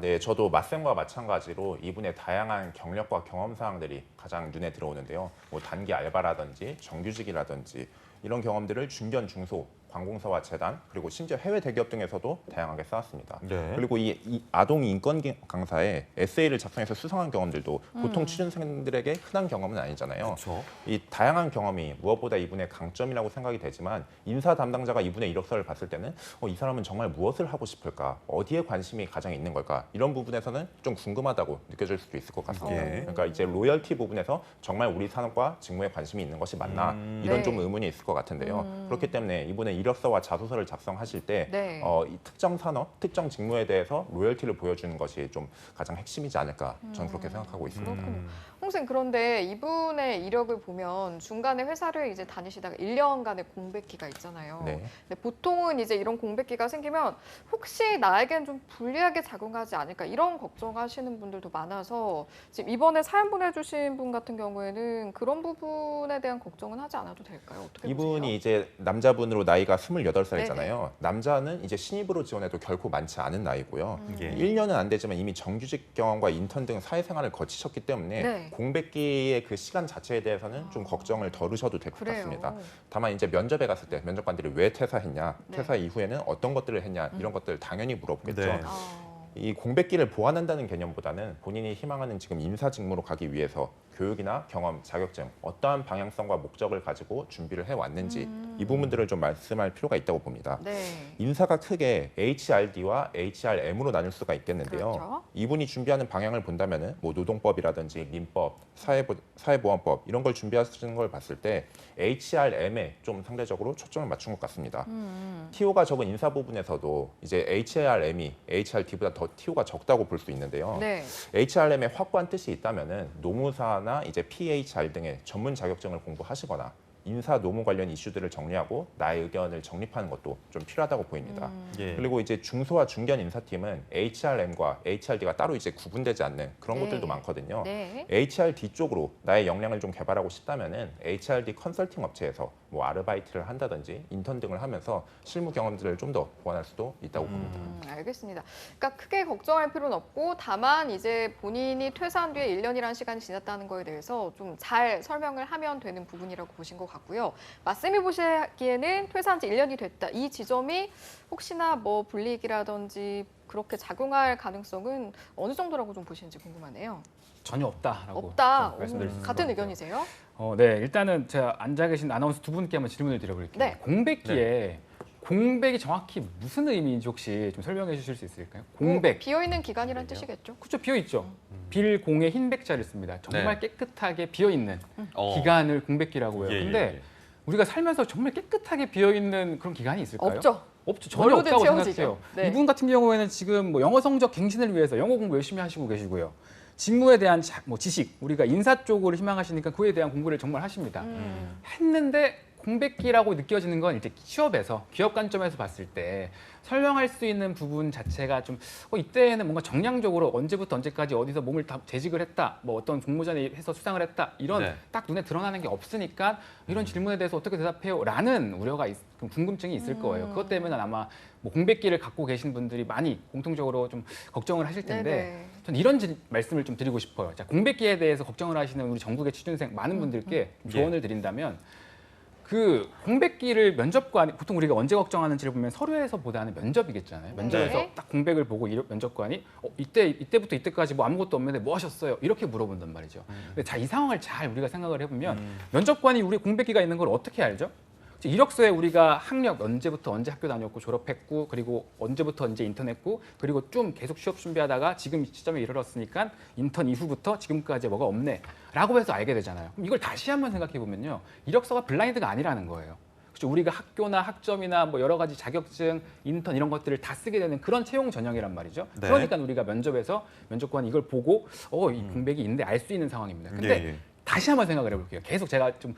네. 저도 맞쌤과 마찬가지로 이분의 다양한 경력과 경험 사항들이 가장 눈에 들어오는데요. 뭐 단기 알바라든지 정규직이라든지 이런 경험들을 중견, 중소, 관공서와 재단 그리고 심지어 해외 대기업 등에서도 다양하게 쌓았습니다. 네. 그리고 이 아동 인권 강사에 에세이를 작성해서 수상한 경험들도 보통 취준생들에게 흔한 경험은 아니잖아요. 그렇죠. 이 다양한 경험이 무엇보다 이분의 강점이라고 생각이 되지만 인사 담당자가 이분의 이력서를 봤을 때는 이 사람은 정말 무엇을 하고 싶을까? 어디에 관심이 가장 있는 걸까? 이런 부분에서는 좀 궁금하다고 느껴질 수도 있을 것 같습니다. 예. 그러니까 이제 로열티 부분에서 정말 우리 산업과 직무에 관심이 있는 것이 맞나? 이런 네. 좀 의문이 있을 것 같은데요. 그렇기 때문에 이분의 이력서와 자소서를 작성하실 때 네. 이 특정 산업, 특정 직무에 대해서 로열티를 보여주는 것이 좀 가장 핵심이지 않을까 저는 그렇게 생각하고 있습니다. 그렇군요. 홍생 그런데 이분의 이력을 보면 중간에 회사를 이제 다니시다가 1년간의 공백기가 있잖아요. 네. 근데 보통은 이제 이런 공백기가 생기면 혹시 나에겐 좀 불리하게 작용하지 않을까 이런 걱정하시는 분들도 많아서 지금 이번에 사연 보내주신 분 같은 경우에는 그런 부분에 대한 걱정은 하지 않아도 될까요? 어떻게 이분이 보세요? 이제 남자분으로 나이가 28살이잖아요. 네네. 남자는 이제 신입으로 지원해도 결코 많지 않은 나이고요. 예. 1년은 안 되지만 이미 정규직 경험과 인턴 등 사회생활을 거치셨기 때문에 네. 공백기의 그 시간 자체에 대해서는 좀 걱정을 덜으셔도 될 것 그래요. 같습니다. 다만 이제 면접에 갔을 때 면접관들이 왜 퇴사했냐, 네. 퇴사 이후에는 어떤 것들을 했냐 이런 것들 당연히 물어보겠죠. 네. 이 공백기를 보완한다는 개념보다는 본인이 희망하는 지금 인사 직무로 가기 위해서 교육이나 경험, 자격증 어떠한 방향성과 목적을 가지고 준비를 해왔는지 이 부분들을 좀 말씀할 필요가 있다고 봅니다. 네. 인사가 크게 HRD와 HRM으로 나눌 수가 있겠는데요. 그렇죠. 이분이 준비하는 방향을 본다면은 뭐 노동법이라든지 민법, 사회보험법 이런 걸 준비하시는 걸 봤을 때 HRM에 좀 상대적으로 초점을 맞춘 것 같습니다. TO가 적은 인사 부분에서도 이제 HRM이 HRD보다 더 TO가 적다고 볼 수 있는데요. 네. HRM에 확고한 뜻이 있다면은 노무사나 이제 PHR 등의 전문 자격증을 공부하시거나 인사 노무 관련 이슈들을 정리하고 나의 의견을 정립하는 것도 좀 필요하다고 보입니다. 예. 그리고 이제 중소와 중견 인사팀은 HRM과 HRD가 따로 이제 구분되지 않는 그런 네. 곳들도 많거든요. 네. HRD 쪽으로 나의 역량을 좀 개발하고 싶다면은 HRD 컨설팅 업체에서 뭐 아르바이트를 한다든지 인턴 등을 하면서 실무 경험들을 좀 더 보완할 수도 있다고 봅니다. 알겠습니다. 그러니까 크게 걱정할 필요는 없고 다만 이제 본인이 퇴사한 뒤에 1년이라는 시간이 지났다는 거에 대해서 좀 잘 설명을 하면 되는 부분이라고 보신 것 같고요. 맞쌤이 보시기에는 퇴사한 지 1년이 됐다. 이 지점이 혹시나 뭐 불이익이라든지 그렇게 작용할 가능성은 어느 정도라고 좀 보시는지 궁금하네요. 전혀 없다라고 없다. 좀 말씀드릴 수 있을 같은 것 같아요. 의견이세요? 네, 일단은 제가 앉아 계신 아나운서 두 분께 한번 질문을 드려볼게요. 네. 공백기에 공백이 정확히 무슨 의미인지 혹시 좀 설명해 주실 수 있을까요? 공백. 비어있는 기간이란 뜻이겠죠. 그렇죠, 비어 있죠. 빌공의 흰백자를 씁니다. 정말 네. 깨끗하게 비어 있는 어. 기간을 공백기라고 해요. 예, 근데 예, 예. 우리가 살면서 정말 깨끗하게 비어 있는 그런 기간이 있을까요? 없죠. 없죠. 전혀 뭘로든 없다고 채워지죠. 생각해요. 네. 이분 같은 경우에는 지금 뭐 영어 성적 갱신을 위해서 영어 공부 열심히 하시고 계시고요. 직무에 대한 뭐 지식, 우리가 인사 쪽으로 희망하시니까 그에 대한 공부를 정말 하십니다. 했는데 공백기라고 느껴지는 건 이제 취업에서 기업 관점에서 봤을 때 설명할 수 있는 부분 자체가 좀 이때는 뭔가 정량적으로 언제부터 언제까지 어디서 몸을 다 재직을 했다, 뭐 어떤 공모전에 해서 수상을 했다 이런 네. 딱 눈에 드러나는 게 없으니까 이런 질문에 대해서 어떻게 대답해요?라는 우려가 궁금증이 있을 거예요. 그것 때문에 아마 뭐 공백기를 갖고 계신 분들이 많이 공통적으로 좀 걱정을 하실 텐데 네네. 전 이런 말씀을 좀 드리고 싶어요. 자, 공백기에 대해서 걱정을 하시는 우리 전국의 취준생 많은 분들께 조언을 드린다면 그 공백기를 면접관이 보통 우리가 언제 걱정하는지를 보면 서류에서보다는 면접이겠잖아요. 면접에서 네. 딱 공백을 보고 면접관이 이때부터 이때까지 뭐 아무것도 없는데 뭐 하셨어요? 이렇게 물어본단 말이죠. 근데 자, 이 상황을 잘 우리가 생각을 해보면 면접관이 우리 공백기가 있는 걸 어떻게 알죠? 이력서에 우리가 학력 언제부터 언제 학교 다녔고 졸업했고 그리고 언제부터 언제 인턴했고 그리고 좀 계속 취업 준비하다가 지금 이 시점에 이르렀으니까 인턴 이후부터 지금까지 뭐가 없네 라고 해서 알게 되잖아요. 그럼 이걸 다시 한번 생각해 보면요. 이력서가 블라인드가 아니라는 거예요. 그렇죠? 우리가 학교나 학점이나 뭐 여러 가지 자격증, 인턴 이런 것들을 다 쓰게 되는 그런 채용 전형이란 말이죠. 네. 그러니까 우리가 면접에서 면접관이 이걸 보고 이 공백이 있는데 알 수 있는 상황입니다. 근데 예. 다시 한번 생각을 해볼게요. 계속 제가 좀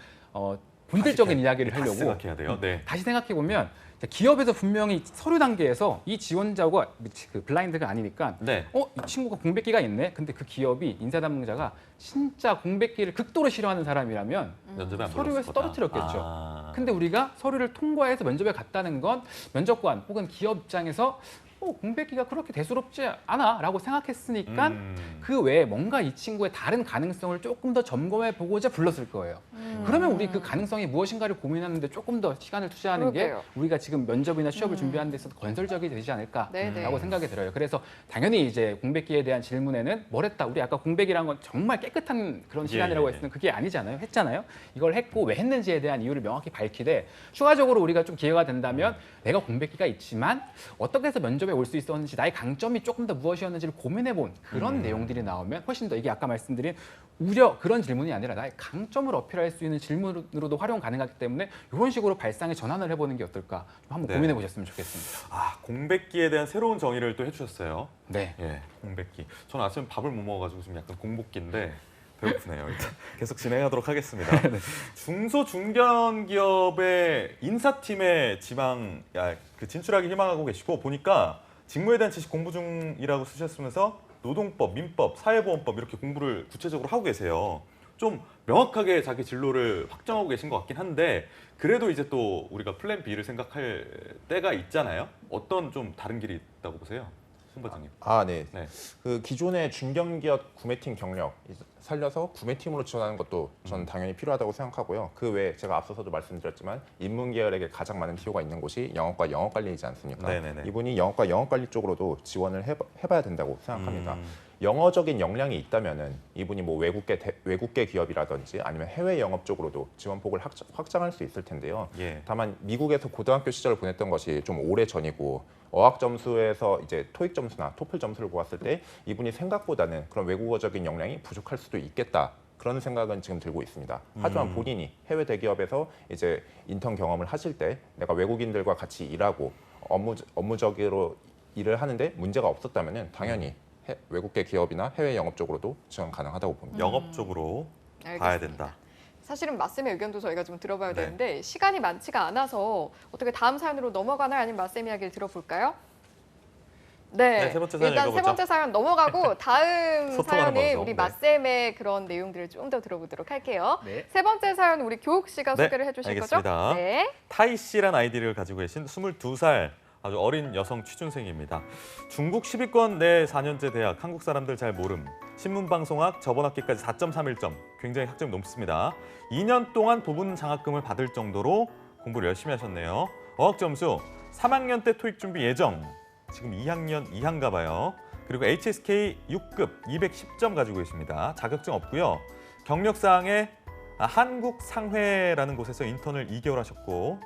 본질적인 이야기를 다시 하려고 생각해야 돼요. 네. 다시 생각해 보면 기업에서 분명히 서류 단계에서 이 지원자가 그 블라인드가 아니니까 네. 이 친구가 공백기가 있네. 근데 그 기업이 인사 담당자가 진짜 공백기를 극도로 싫어하는 사람이라면 면접에 안 서류에서 불렀을 거다. 떨어뜨렸겠죠. 아. 근데 우리가 서류를 통과해서 면접에 갔다는 건 면접관 혹은 기업 입장에서 공백기가 그렇게 대수롭지 않아라고 생각했으니까 그 외에 뭔가 이 친구의 다른 가능성을 조금 더 점검해 보고자 불렀을 거예요. 그러면 우리 그 가능성이 무엇인가를 고민하는데 조금 더 시간을 투자하는 게 그러게요. 우리가 지금 면접이나 취업을 준비하는 데 있어서 건설적이 되지 않을까라고 네네. 생각이 들어요. 그래서 당연히 이제 공백기에 대한 질문에는 뭘 했다. 우리 아까 공백이란 건 정말 깨끗한 그런 시간이라고 했으면 그게 아니잖아요. 했잖아요. 이걸 했고 왜 했는지에 대한 이유를 명확히 밝히되 추가적으로 우리가 좀 기회가 된다면 내가 공백기가 있지만 어떻게 해서 면접에 올 수 있었는지 나의 강점이 조금 더 무엇이었는지를 고민해본 그런 내용들이 나오면 훨씬 더 이게 아까 말씀드린 우려 그런 질문이 아니라 나의 강점을 어필할 수 있는 질문으로도 활용 가능하기 때문에 이런 식으로 발상의 전환을 해보는 게 어떨까 좀 한번 네. 고민해 보셨으면 좋겠습니다. 아, 공백기에 대한 새로운 정의를 또 해주셨어요. 네. 예, 공백기. 저는 아침에 밥을 못 먹어가지고 지금 약간 공복기인데 배고프네요. 일단 계속 진행하도록 하겠습니다. 중소 중견 기업의 인사팀에 그 진출하기 희망하고 계시고 보니까 직무에 대한 지식 공부 중이라고 쓰셨으면서 노동법, 민법, 사회보험법 이렇게 공부를 구체적으로 하고 계세요. 좀 명확하게 자기 진로를 확정하고 계신 것 같긴 한데 그래도 이제 또 우리가 플랜 B를 생각할 때가 있잖아요. 어떤 좀 다른 길이 있다고 보세요? 손 과장님. 네. 네. 그 기존의 중견기업 구매팀 경력 살려서 구매팀으로 지원하는 것도 저는 당연히 필요하다고 생각하고요. 그 외에 제가 앞서서도 말씀드렸지만 인문 계열에게 가장 많은 티오가 있는 곳이 영업과 영업관리이지 않습니까? 네네네. 이분이 영업과 영업관리 쪽으로도 지원을 해봐야 된다고 생각합니다. 영어적인 역량이 있다면은 이분이 뭐 외국계 기업이라든지 아니면 해외 영업 쪽으로도 지원폭을 확장할 수 있을 텐데요. 예. 다만 미국에서 고등학교 시절을 보냈던 것이 좀 오래 전이고 어학 점수에서 이제 토익 점수나 토플 점수를 보았을 때 이분이 생각보다는 그런 외국어적인 역량이 부족할 수도 있겠다. 그런 생각은 지금 들고 있습니다. 하지만 본인이 해외 대기업에서 이제 인턴 경험을 하실 때 내가 외국인들과 같이 일하고 업무적으로 일을 하는데 문제가 없었다면은 당연히 외국계 기업이나 해외 영업 쪽으로도 지원 가능하다고 봅니다. 영업 쪽으로 가야 알겠습니다. 된다. 사실은 맞쌤의 의견도 저희가 좀 들어봐야 네. 되는데 시간이 많지가 않아서 어떻게 다음 사연으로 넘어가나요? 아니면 맞쌤 이야기를 들어볼까요? 네, 세 번째 사연 일단 읽어보죠. 세 번째 사연 넘어가고 다음 소통하는 사연은 방송. 우리 네. 맞쌤의 그런 내용들을 좀 더 들어보도록 할게요. 네. 세 번째 사연 우리 교욱 씨가 네, 소개를 해주실 알겠습니다. 거죠? 네. 타이 씨란 아이디를 가지고 계신 22살 아주 어린 여성 취준생입니다. 중국 10위권 내 4년제 대학 한국 사람들 잘 모름 신문방송학 저번 학기까지 4.31점 굉장히 학점이 높습니다. 2년 동안 부분 장학금을 받을 정도로 공부를 열심히 하셨네요. 어학 점수 3학년 때 토익 준비 예정 지금 2학년 2한가 봐요. 그리고 HSK 6급 210점 가지고 계십니다. 자격증 없고요. 경력사항에 한국상회라는 곳에서 인턴을 2개월 하셨고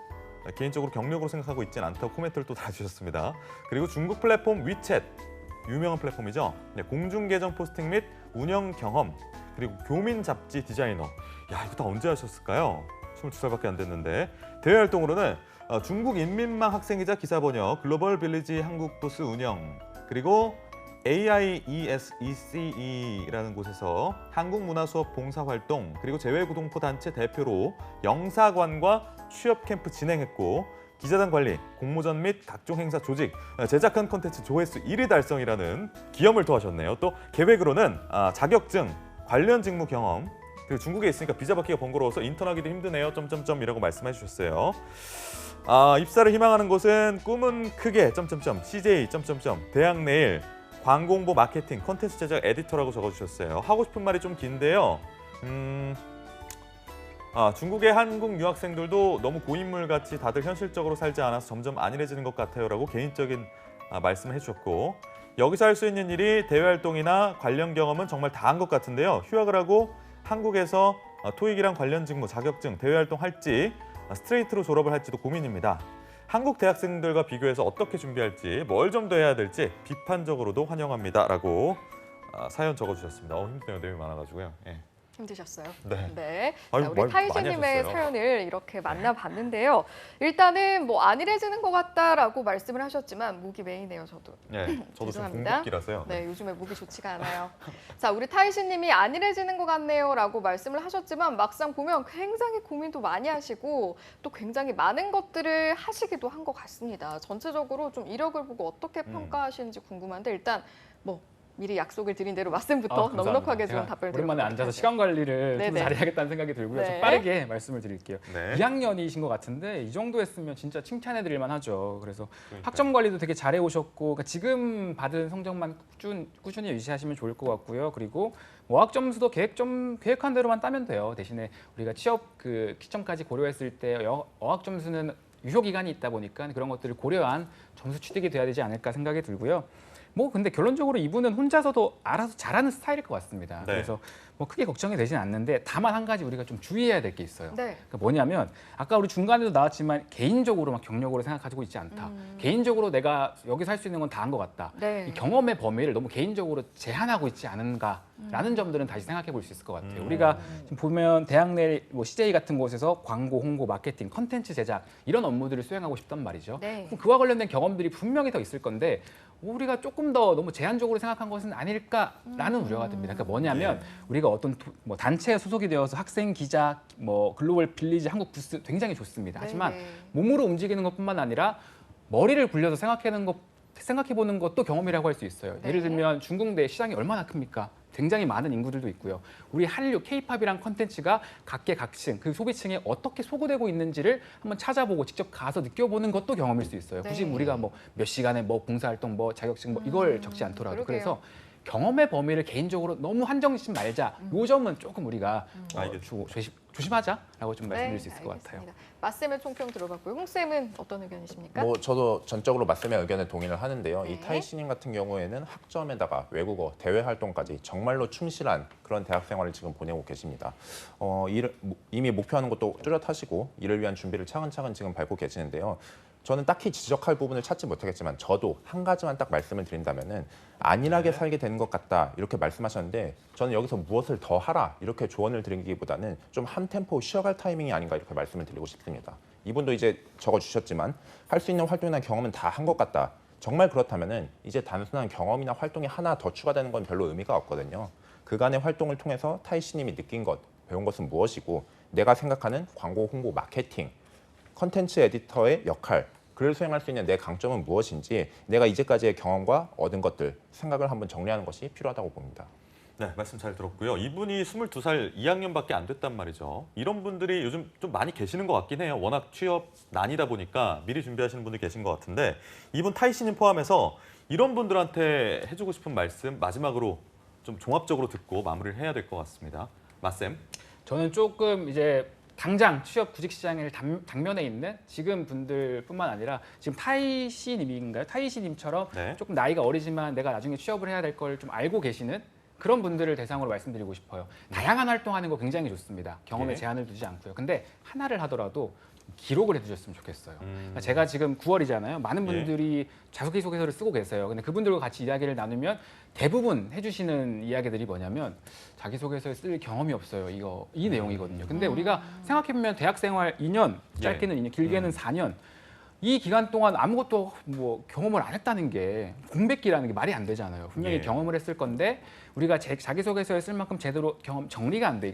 개인적으로 경력으로 생각하고 있지는 않다고 코멘트를 또 달아주셨습니다. 그리고 중국 플랫폼 위챗, 유명한 플랫폼이죠. 네, 공중 계정 포스팅 및 운영 경험, 그리고 교민 잡지 디자이너. 야, 이거 다 언제 하셨을까요? 22살밖에 안 됐는데. 대외 활동으로는 중국 인민망 학생이자 기사 번역, 글로벌 빌리지 한국 부스 운영, 그리고 AIESECE라는 곳에서 한국 문화 수업 봉사 활동, 그리고 재외구동포 단체 대표로 영사관과 취업 캠프 진행했고 기자단 관리, 공모전 및 각종 행사 조직, 제작한 콘텐츠 조회수 1위 달성이라는 기염을 토하셨네요. 또 계획으로는 자격증, 관련 직무 경험, 그리고 중국에 있으니까 비자 받기가 번거로워서 인턴하기도 힘드네요. 점점점이라고 말씀해 주셨어요. 입사를 희망하는 곳은 꿈은 크게 CJ 대학 내일 광공보 마케팅 콘텐츠 제작 에디터라고 적어주셨어요. 하고 싶은 말이 좀 긴데요. 중국의 한국 유학생들도 너무 고인물같이 다들 현실적으로 살지 않아서 점점 안일해지는 것 같아요라고 개인적인 말씀을 해주셨고 여기서 할 수 있는 일이 대외활동이나 관련 경험은 정말 다 한 것 같은데요. 휴학을 하고 한국에서 토익이랑 관련 직무, 자격증, 대외활동 할지 스트레이트로 졸업을 할지도 고민입니다. 한국 대학생들과 비교해서 어떻게 준비할지 뭘 좀 더 해야 될지 비판적으로도 환영합니다라고 사연 적어주셨습니다. 힘드네요. 내용이 많아가지고요. 예. 힘드셨어요? 네. 네. 아유, 자, 우리 말 많이 타이시님의 하셨어요. 사연을 이렇게 만나봤는데요. 일단은 뭐 안일해지는 것 같다라고 말씀을 하셨지만 목이 메이네요, 저도. 네, 저도 지금 죄송합니다. 공복기라서요. 네, 요즘에 목이 좋지가 않아요. 자, 우리 타이시님이 안일해지는 것 같네요라고 말씀을 하셨지만 막상 보면 굉장히 고민도 많이 하시고 또 굉장히 많은 것들을 하시기도 한 것 같습니다. 전체적으로 좀 이력을 보고 어떻게 평가하시는지 궁금한데 일단 뭐 미리 약속을 드린 대로 말씀부터 감사합니다. 넉넉하게 좀 제가 답변을 오랜만에 드려보도록 앉아서 할게요. 시간 관리를 좀 네네. 잘해야겠다는 생각이 들고요. 네. 좀 빠르게 말씀을 드릴게요. 네. 2학년이신 것 같은데 이 정도 했으면 진짜 칭찬해드릴 만하죠. 그래서 그러니까요. 학점 관리도 되게 잘해 오셨고 그러니까 지금 받은 성적만 꾸준히 유지하시면 좋을 것 같고요. 그리고 뭐 어학 점수도 계획한 대로만 따면 돼요. 대신에 우리가 취업 그 시점까지 고려했을 때 어학 점수는 유효 기간이 있다 보니까 그런 것들을 고려한 점수 취득이 돼야 되지 않을까 생각이 들고요. 뭐 근데 결론적으로 이분은 혼자서도 알아서 잘하는 스타일일 것 같습니다. 네. 그래서 뭐 크게 걱정이 되진 않는데 다만 한 가지 우리가 좀 주의해야 될 게 있어요. 네. 그러니까 뭐냐면 아까 우리 중간에도 나왔지만 개인적으로 막 경력으로 생각하고 있지 않다. 개인적으로 내가 여기서 할 수 있는 건 다 한 것 같다. 네. 이 경험의 범위를 너무 개인적으로 제한하고 있지 않은가라는 점들은 다시 생각해 볼 수 있을 것 같아요. 우리가 지금 보면 대학 내 뭐 CJ 같은 곳에서 광고, 홍보, 마케팅, 컨텐츠 제작 이런 업무들을 수행하고 싶단 말이죠. 네. 그럼 그와 관련된 경험들이 분명히 더 있을 건데 우리가 조금 더 너무 제한적으로 생각한 것은 아닐까라는 우려가 듭니다. 그러니까 뭐냐면 우리가 어떤 뭐 단체에 소속이 되어서 학생 기자, 뭐 글로벌 빌리지, 한국 부스 굉장히 좋습니다. 하지만 네. 몸으로 움직이는 것뿐만 아니라 머리를 굴려서 생각해보는 것도 경험이라고 할 수 있어요. 네. 예를 들면 중국내 시장이 얼마나 큽니까? 굉장히 많은 인구들도 있고요. 우리 한류, K-팝이란 콘텐츠가 각계각층, 그 소비층에 어떻게 소구되고 있는지를 한번 찾아보고 직접 가서 느껴보는 것도 경험일 수 있어요. 네. 굳이 우리가 뭐 몇 시간에 뭐 봉사활동, 뭐 자격증 뭐 이걸 적지 않더라도. 그러게요. 그래서 경험의 범위를 개인적으로 너무 한정짓지 말자. 요 점은 조금 우리가 조심하자라고 좀 말씀드릴 수 있을 것 같아요. 알겠습니다. 맞쌤의 총평 들어봤고요. 홍쌤은 어떤 의견이십니까? 뭐 저도 전적으로 맞쌤의 의견에 동의를 하는데요. 네. 이 타이신님 같은 경우에는 학점에다가 외국어, 대외 활동까지 정말로 충실한 그런 대학 생활을 지금 보내고 계십니다. 이미 목표하는 것도 뚜렷하시고 이를 위한 준비를 차근차근 지금 밟고 계시는데요. 저는 딱히 지적할 부분을 찾지 못하겠지만 저도 한 가지만 딱 말씀을 드린다면은 안일하게 살게 되는 것 같다 이렇게 말씀하셨는데 저는 여기서 무엇을 더 하라 이렇게 조언을 드리기보다는 좀 한 템포 쉬어갈 타이밍이 아닌가 이렇게 말씀을 드리고 싶습니다. 이분도 이제 적어주셨지만 할 수 있는 활동이나 경험은 다 한 것 같다. 정말 그렇다면은 이제 단순한 경험이나 활동이 하나 더 추가되는 건 별로 의미가 없거든요. 그간의 활동을 통해서 타이씨님이 느낀 것, 배운 것은 무엇이고 내가 생각하는 광고, 홍보, 마케팅, 컨텐츠 에디터의 역할, 글을 수행할 수 있는 내 강점은 무엇인지 내가 이제까지의 경험과 얻은 것들, 생각을 한번 정리하는 것이 필요하다고 봅니다. 네, 말씀 잘 들었고요. 이분이 22살 2학년밖에 안 됐단 말이죠. 이런 분들이 요즘 좀 많이 계시는 것 같긴 해요. 워낙 취업 난이다 보니까 미리 준비하시는 분들 계신 것 같은데 이분 타이씨님 포함해서 이런 분들한테 해주고 싶은 말씀 마지막으로 좀 종합적으로 듣고 마무리를 해야 될 것 같습니다. 맞쌤. 저는 조금 이제 당장 취업 구직 시장의 당면에 있는 지금 분들뿐만 아니라 지금 타이씨님인가요? 타이씨님처럼 네. 조금 나이가 어리지만 내가 나중에 취업을 해야 될 걸 좀 알고 계시는 그런 분들을 대상으로 말씀드리고 싶어요. 다양한 활동하는 거 굉장히 좋습니다. 경험에 네. 제한을 두지 않고요. 근데 하나를 하더라도 기록을 해두셨으면 좋겠어요. 그러니까 제가 지금 9월이잖아요. 많은 분들이 자기소개서를 쓰고 계세요. 근데 그분들과 같이 이야기를 나누면 대부분 해주시는 이야기들이 뭐냐면 자기소개서에 쓸 경험이 없어요. 이 내용이거든요. 근데 우리가 생각해보면 대학생활 2년, 짧게는 2년, 길게는 4년 이 기간 동안 아무것도 뭐 경험을 안 했다는 게 공백기라는 게 말이 안 되잖아요. 분명히 예. 경험을 했을 건데 우리가 자기소개서에 쓸 만큼 제대로 경험 정리가 안 돼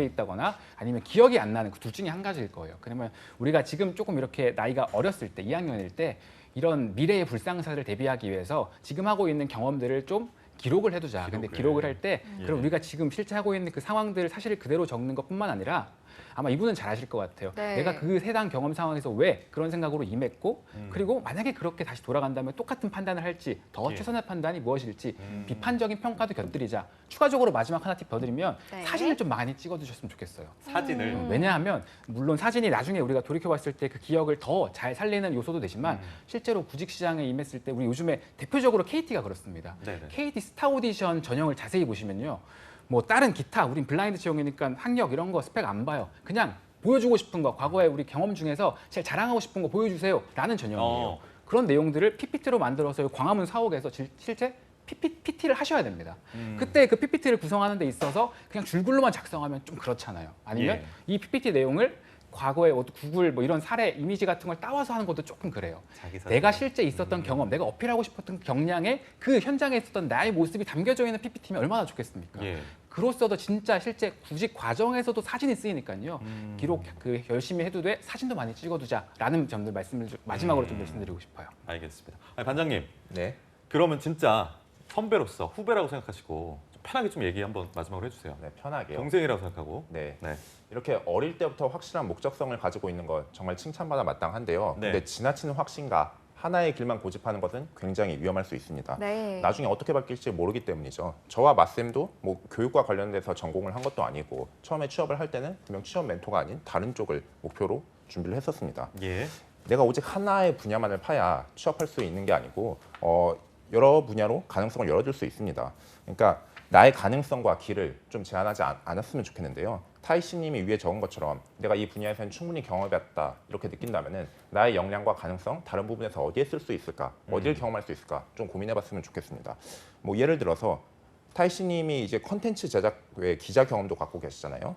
있다거나 아니면 기억이 안 나는 그 둘 중에 한 가지일 거예요. 그러면 우리가 지금 조금 이렇게 나이가 어렸을 때 2학년일 때 이런 미래의 불상사를 대비하기 위해서 지금 하고 있는 경험들을 좀 기록을 해두자. 근데 기록을 할 때 그럼 예. 우리가 지금 실제 하고 있는 그 상황들을 사실 그대로 적는 것뿐만 아니라 아마 이분은 잘 아실 것 같아요. 네. 내가 그 해당 경험 상황에서 왜 그런 생각으로 임했고 그리고 만약에 그렇게 다시 돌아간다면 똑같은 판단을 할지 더 예. 최선의 판단이 무엇일지 비판적인 평가도 곁들이자 추가적으로 마지막 하나 팁 더 드리면 네. 사진을 좀 많이 찍어두셨으면 좋겠어요. 사진을. 왜냐하면 물론 사진이 나중에 우리가 돌이켜봤을 때 그 기억을 더 잘 살리는 요소도 되지만 실제로 구직 시장에 임했을 때 우리 요즘에 대표적으로 KT가 그렇습니다. 네네. KT 스타 오디션 전형을 자세히 보시면요. 뭐 다른 기타, 우린 블라인드 채용이니까 학력 이런 거 스펙 안 봐요. 그냥 보여주고 싶은 거, 과거에 우리 경험 중에서 제일 자랑하고 싶은 거 보여주세요 라는 전형이에요. 그런 내용들을 PPT로 만들어서 광화문 사옥에서 실제 PPT를 하셔야 됩니다. 그때 그 PPT를 구성하는 데 있어서 그냥 줄글로만 작성하면 좀 그렇잖아요. 아니면 예. 이 PPT 내용을 과거에 구글 뭐 이런 사례 이미지 같은 걸 따와서 하는 것도 조금 그래요. 자기 사진. 내가 실제 있었던 경험, 내가 어필하고 싶었던 경량에 그 현장에 있었던 나의 모습이 담겨져 있는 PPT면 얼마나 좋겠습니까? 예. 그로써도 진짜 실제 구직 과정에서도 사진이 쓰이니까요. 기록 그 열심히 해두되 사진도 많이 찍어두자라는 점들 마지막으로 좀 말씀드리고 싶어요. 알겠습니다. 아니, 반장님. 네. 그러면 진짜 선배로서 후배라고 생각하시고 좀 편하게 좀 얘기 한번 마지막으로 해주세요. 네, 편하게요. 동생이라고 생각하고. 네. 네. 이렇게 어릴 때부터 확실한 목적성을 가지고 있는 건 정말 칭찬받아 마땅한데요. 네. 근데 지나치는 확신과 하나의 길만 고집하는 것은 굉장히 위험할 수 있습니다. 네. 나중에 어떻게 바뀔지 모르기 때문이죠. 저와 맞쌤도 뭐 교육과 관련돼서 전공을 한 것도 아니고 처음에 취업을 할 때는 분명 취업 멘토가 아닌 다른 쪽을 목표로 준비를 했었습니다. 예. 내가 오직 하나의 분야만을 파야 취업할 수 있는 게 아니고 여러 분야로 가능성을 열어줄 수 있습니다. 그러니까 나의 가능성과 길을 좀 제한하지 않았으면 좋겠는데요. 타이 씨님이 위에 적은 것처럼 내가 이 분야에서는 충분히 경험해봤다 이렇게 느낀다면은 나의 역량과 가능성 다른 부분에서 어디에 쓸 수 있을까, 어디를 경험할 수 있을까 좀 고민해봤으면 좋겠습니다. 뭐 예를 들어서 타이 씨님이 이제 컨텐츠 제작 외에 기자 경험도 갖고 계시잖아요.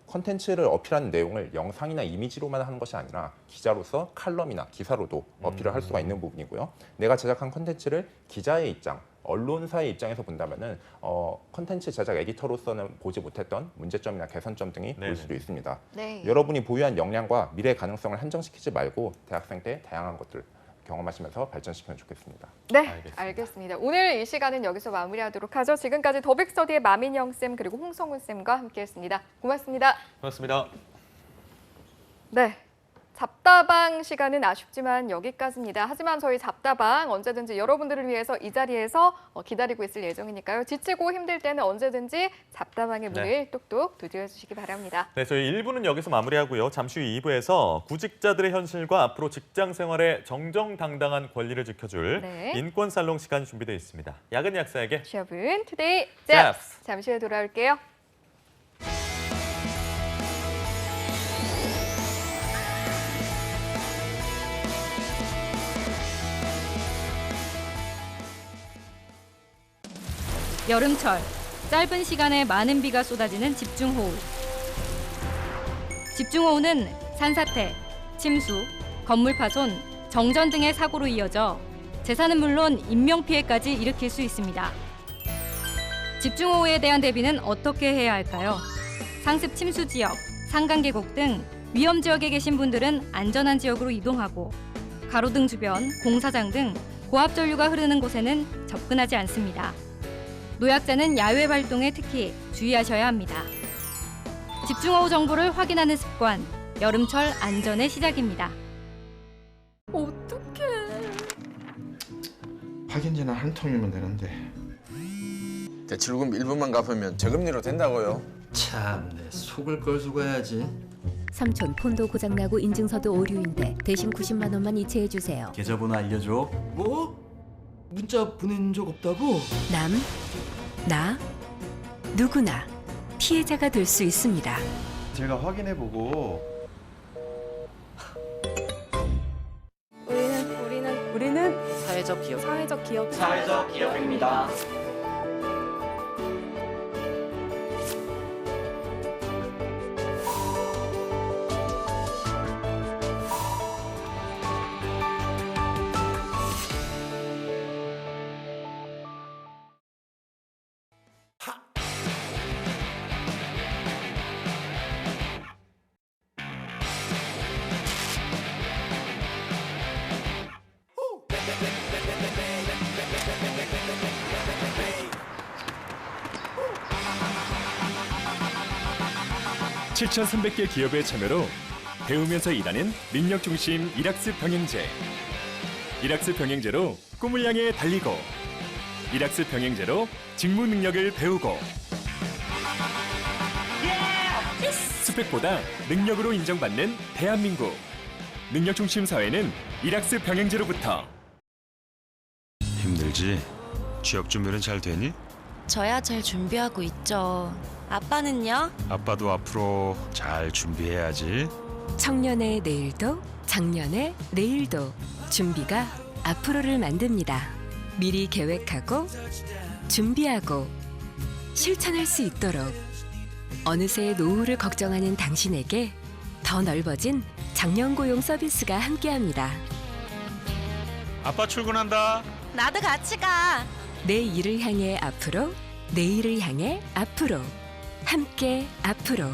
컨텐츠를 어필하는 내용을 영상이나 이미지로만 하는 것이 아니라 기자로서 칼럼이나 기사로도 어필을 할 수가 있는 부분이고요. 내가 제작한 컨텐츠를 기자의 입장, 언론사의 입장에서 본다면은 컨텐츠 제작 에디터로서는 보지 못했던 문제점이나 개선점 등이 네네. 보일 수도 있습니다. 네. 여러분이 보유한 역량과 미래 가능성을 한정시키지 말고 대학생 때 다양한 것들 경험하시면서 발전시키면 좋겠습니다. 네, 알겠습니다. 오늘 이 시간은 여기서 마무리하도록 하죠. 지금까지 더빅스터디의 마민영 쌤 그리고 홍성훈 쌤과 함께했습니다. 고맙습니다. 고맙습니다. 네. 잡다방 시간은 아쉽지만 여기까지입니다. 하지만 저희 잡다방 언제든지 여러분들을 위해서 이 자리에서 기다리고 있을 예정이니까요. 지치고 힘들 때는 언제든지 잡다방의 문을 똑똑 두드려 주시기 바랍니다. 네, 저희 1부는 여기서 마무리하고요. 잠시 후 2부에서 구직자들의 현실과 앞으로 직장 생활의 정정당당한 권리를 지켜줄 네. 인권 살롱 시간 준비되어 있습니다. 야근 약사에게 취업은 투데이 잡스. 잡스. 잠시 후에 돌아올게요. 여름철, 짧은 시간에 많은 비가 쏟아지는 집중호우. 집중호우는 산사태, 침수, 건물 파손, 정전 등의 사고로 이어져 재산은 물론 인명피해까지 일으킬 수 있습니다. 집중호우에 대한 대비는 어떻게 해야 할까요? 상습 침수 지역, 산간계곡 등 위험 지역에 계신 분들은 안전한 지역으로 이동하고 가로등 주변, 공사장 등 고압 전류가 흐르는 곳에는 접근하지 않습니다. 노약자는 야외 활동에 특히 주의하셔야 합니다. 집중호우 정보를 확인하는 습관, 여름철 안전의 시작입니다. 어떡해. 확인제는 한 통이면 되는데. 대출금 1분만 갚으면 저금리로 된다고요. 참내 속을 걸 수고해야지. 삼촌 폰도 고장나고 인증서도 오류인데 대신 90만 원만 이체해 주세요. 계좌번호 알려줘. 뭐? 문자 보낸 적 없다고? 나, 누구나 피해자가 될 수 있습니다. 제가 확인해보고 우리는 사회적 기업입니다. (7,300개) 기업의 참여로 배우면서 일하는 능력 중심 일학습 병행제. 일학습 병행제로 꿈을 향해 달리고, 일학습 병행제로 직무 능력을 배우고. 스펙보다 능력으로 인정받는 대한민국. 능력 중심 사회는 일학습 병행제로부터. 힘들지? 취업 준비는 잘 되니? 저야 잘 준비하고 있죠. 아빠는요? 아빠도 앞으로 잘 준비해야지. 청년의 내일도 작년의 내일도 준비가 앞으로를 만듭니다. 미리 계획하고 준비하고 실천할 수 있도록 어느새 노후를 걱정하는 당신에게 더 넓어진 장년고용 서비스가 함께합니다. 아빠 출근한다. 나도 같이 가. 내 일을 향해 앞으로, 내일을 향해 앞으로, 함께 앞으로.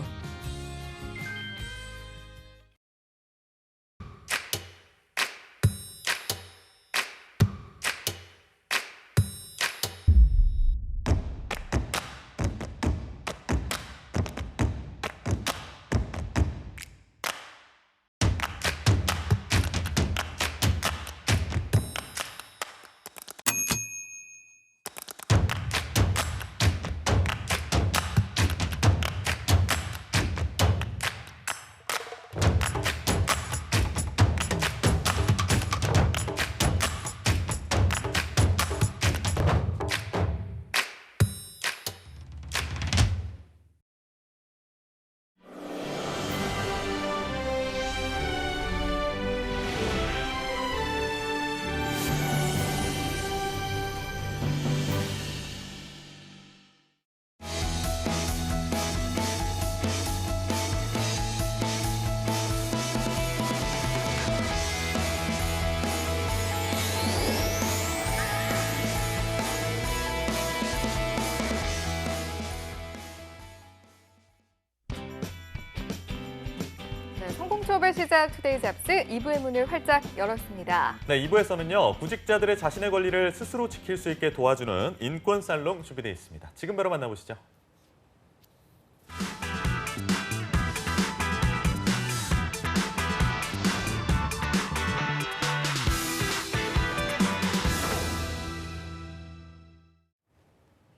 홍초배 시작 투데이 잡스 2부의 문을 활짝 열었습니다. 네, 2부에서는요. 구직자들의 자신의 권리를 스스로 지킬 수 있게 도와주는 인권 살롱 준비되어 있습니다. 지금 바로 만나보시죠.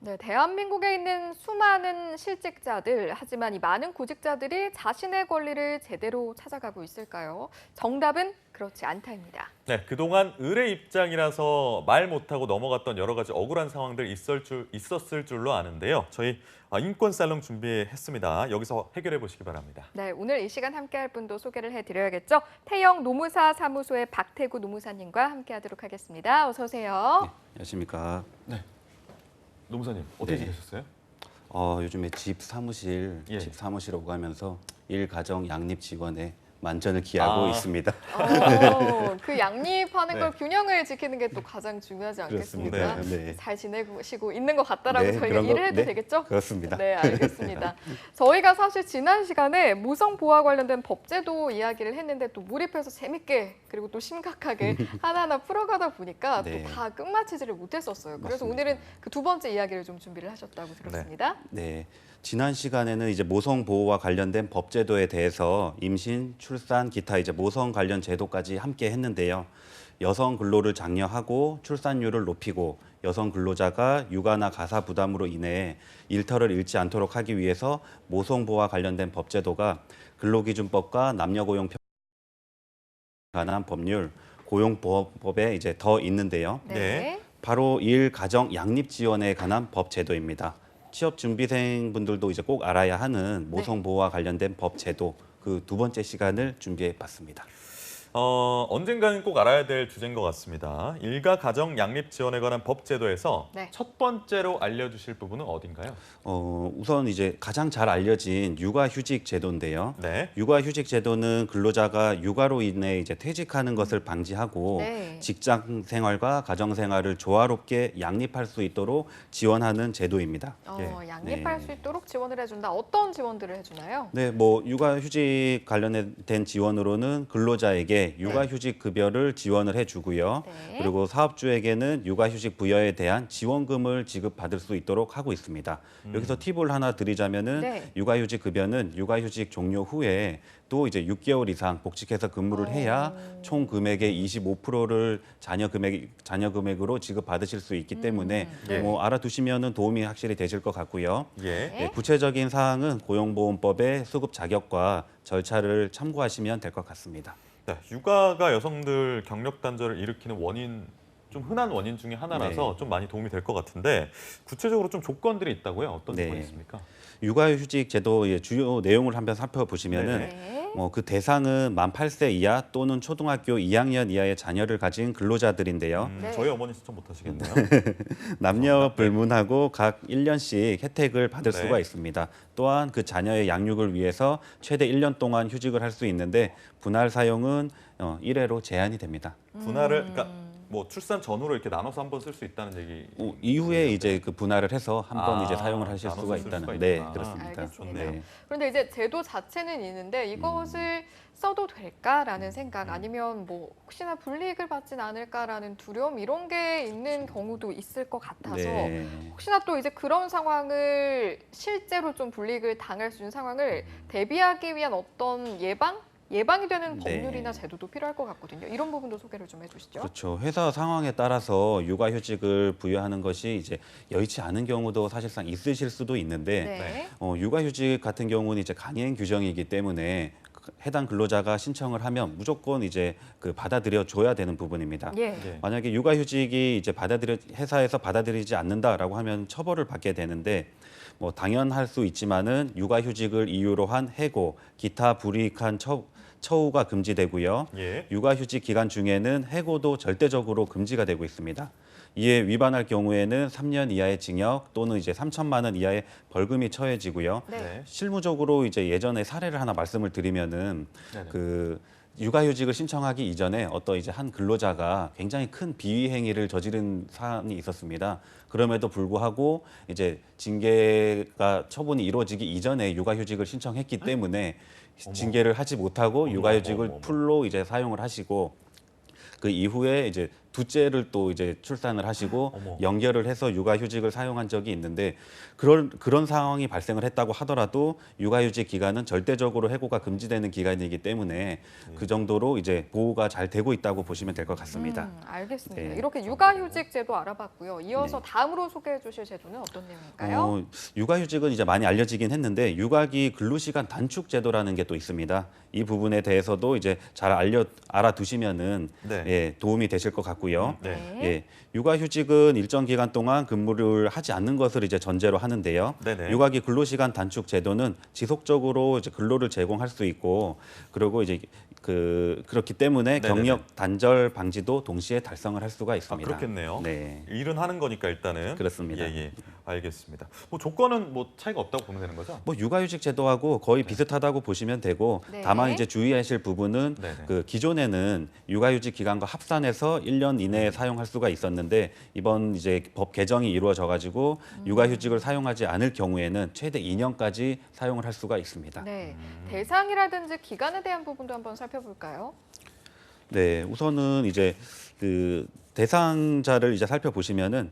네, 대한민국에 있는 수많은 실직자들, 하지만 이 많은 구직자들이 자신의 권리를 제대로 찾아가고 있을까요? 정답은 그렇지 않다입니다. 네, 그동안 을의 입장이라서 말 못하고 넘어갔던 여러 가지 억울한 상황들 있었을 줄로 아는데요. 저희 인권 살롱 준비했습니다. 여기서 해결해 보시기 바랍니다. 네, 오늘 이 시간 함께할 분도 소개를 해드려야겠죠. 태영 노무사 사무소의 박태구 노무사님과 함께하도록 하겠습니다. 어서 오세요. 네, 안녕하십니까. 네. 노무사님, 어떻게 네. 지내셨어요? 요즘에 집 사무실 오고 하면서 일 가정 양립 지원에 만전을 기하고 있습니다. 그 양립하는 네. 걸 균형을 지키는 게 또 가장 중요하지 않겠습니까? 그렇습니다. 네. 잘 지내시고 있는 것 같다라고 네, 저희가 그런 거- 일을 해도 네, 되겠죠? 그렇습니다. 네, 알겠습니다. 저희가 사실 지난 시간에 모성 보호와 관련된 법제도 이야기를 했는데 또 몰입해서 재밌게 그리고 또 심각하게 하나하나 풀어가다 보니까 네. 또 다 끝마치지를 못했었어요. 그래서 맞습니다. 오늘은 그 두 번째 이야기를 좀 준비를 하셨다고 들었습니다. 네. 지난 시간에는 이제 모성 보호와 관련된 법제도에 대해서 임신, 출산, 기타 이제 모성 관련 제도까지 함께 했는데요. 여성 근로를 장려하고 출산율을 높이고 여성 근로자가 육아나 가사 부담으로 인해 일터를 잃지 않도록 하기 위해서 모성 보호와 관련된 법제도가 근로기준법과 남녀고용평 관한 법률, 고용보호법에 이제 더 있는데요. 네. 바로 일 가정 양립 지원에 관한 법 제도입니다. 취업 준비생 분들도 이제 꼭 알아야 하는 모성 보호와 관련된 법 제도 그 두 번째 시간을 준비해 봤습니다. 언젠가는 꼭 알아야 될 주제인 것 같습니다. 일가 가정 양립 지원에 관한 법 제도에서 네. 첫 번째로 알려주실 부분은 어딘가요? 우선 이제 가장 잘 알려진 육아휴직 제도인데요. 네. 육아휴직 제도는 근로자가 육아로 인해 이제 퇴직하는 것을 방지하고 네. 직장 생활과 가정 생활을 조화롭게 양립할 수 있도록 지원하는 제도입니다. 양립할 네. 수 있도록 지원을 해준다. 어떤 지원들을 해주나요? 네, 육아휴직 관련된 지원으로는 근로자에게 육아휴직 급여를 지원을 해주고요. 네. 그리고 사업주에게는 육아휴직 부여에 대한 지원금을 지급받을 수 있도록 하고 있습니다. 여기서 팁을 하나 드리자면은 네. 육아휴직 급여는 육아휴직 종료 후에 또 이제 6개월 이상 복직해서 근무를 해야 총 금액의 25%를 자녀 금액으로 지급받으실 수 있기 때문에 알아두시면은 도움이 확실히 되실 것 같고요. 네, 구체적인 사항은 고용보험법의 수급 자격과 절차를 참고하시면 될 것 같습니다. 네, 육아가 여성들 경력 단절을 일으키는 원인, 좀 흔한 원인 중에 하나라서 좀 많이 도움이 될 것 같은데 구체적으로 좀 조건들이 있다고요? 어떤 조건이 있습니까? 육아휴직 제도의 주요 내용을 한번 살펴보시면은 그 대상은 만 8세 이하 또는 초등학교 2학년 이하의 자녀를 가진 근로자들인데요. 저희 어머니 추천 못 하시겠네요. 남녀 불문하고 각 1년씩 혜택을 받을 수가 있습니다. 또한 그 자녀의 양육을 위해서 최대 1년 동안 휴직을 할 수 있는데 분할 사용은 1회로 제한이 됩니다. 분할을 그러니까 뭐 출산 전후로 이렇게 나눠서 한번 쓸 수 있다는 얘기. 이후에 이제 그 분할을 해서 한번 이제 사용을 하실 나눠서 수가 쓸 있다는. 수가 네, 있구나. 그렇습니다. 알겠습니다. 네. 그런데 이제 제도 자체는 있는데 이것을 써도 될까라는 생각 아니면 뭐 혹시나 불이익을 받진 않을까라는 두려움 이런 게 있는 경우도 있을 것 같아서 네. 혹시나 또 이제 그런 상황을 실제로 좀 불이익을 당할 수 있는 상황을 대비하기 위한 어떤 예방이 되는 법률이나 제도도 필요할 것 같거든요. 이런 부분도 소개를 좀 해주시죠. 그렇죠. 회사 상황에 따라서 육아휴직을 부여하는 것이 이제 여의치 않은 경우도 사실상 있으실 수도 있는데 육아휴직 같은 경우는 이제 강행 규정이기 때문에 해당 근로자가 신청을 하면 무조건 이제 그 받아들여 줘야 되는 부분입니다. 만약에 육아휴직이 이제 회사에서 받아들이지 않는다라고 하면 처벌을 받게 되는데 당연할 수 있지만은 육아휴직을 이유로 한 해고, 기타 불이익한 처우가 금지되고요. 육아휴직 기간 중에는 해고도 절대적으로 금지가 되고 있습니다. 이에 위반할 경우에는 3년 이하의 징역 또는 이제 3천만 원 이하의 벌금이 처해지고요. 실무적으로 이제 예전에 사례를 하나 말씀을 드리면은 그 육아휴직을 신청하기 이전에 이제 한 근로자가 굉장히 큰 비위 행위를 저지른 사안이 있었습니다. 그럼에도 불구하고 이제 징계가 처분이 이루어지기 이전에 육아휴직을 신청했기 때문에 징계를 하지 못하고 육아휴직을 풀로 이제 사용을 하시고 그 이후에 이제 둘째를 또 이제 출산을 하시고 연결을 해서 육아휴직을 사용한 적이 있는데 그런 상황이 발생을 했다고 하더라도 육아휴직 기간은 절대적으로 해고가 금지되는 기간이기 때문에 그 정도로 이제 보호가 잘 되고 있다고 보시면 될 것 같습니다. 알겠습니다. 네. 이렇게 육아휴직 제도 알아봤고요. 이어서 네. 다음으로 소개해 주실 제도는 어떤 내용일까요? 육아휴직은 이제 많이 알려지긴 했는데 육아기 근로시간 단축 제도라는 게 또 있습니다. 이 부분에 대해서도 이제 잘 알아두시면은 네. 예, 도움이 되실 것 같고요. 네. 예, 육아휴직은 일정 기간 동안 근무를 하지 않는 것을 이제 전제로 하는데요. 네네. 육아기 근로시간 단축 제도는 지속적으로 이제 근로를 제공할 수 있고 그리고 이제 그렇기 때문에 네네네. 경력 단절 방지도 동시에 달성을 할 수가 있습니다. 그렇겠네요. 네. 일은 하는 거니까 일단은. 그렇습니다. 예. 알겠습니다. 뭐 조건은 뭐 차이가 없다고 보면 되는 거죠? 뭐 육아휴직 제도하고 거의 비슷하다고 보시면 되고 네. 다만 이제 주의하실 부분은 네네. 그 기존에는 육아휴직 기간과 합산해서 1년 이내에 사용할 수가 있었는데 이번 이제 법 개정이 이루어져 가지고 육아휴직을 사용하지 않을 경우에는 최대 2년까지 사용을 할 수가 있습니다. 네. 대상이라든지 기간에 대한 부분도 한번 살펴볼까요? 네, 우선은 이제 그 대상자를 이제 살펴보시면은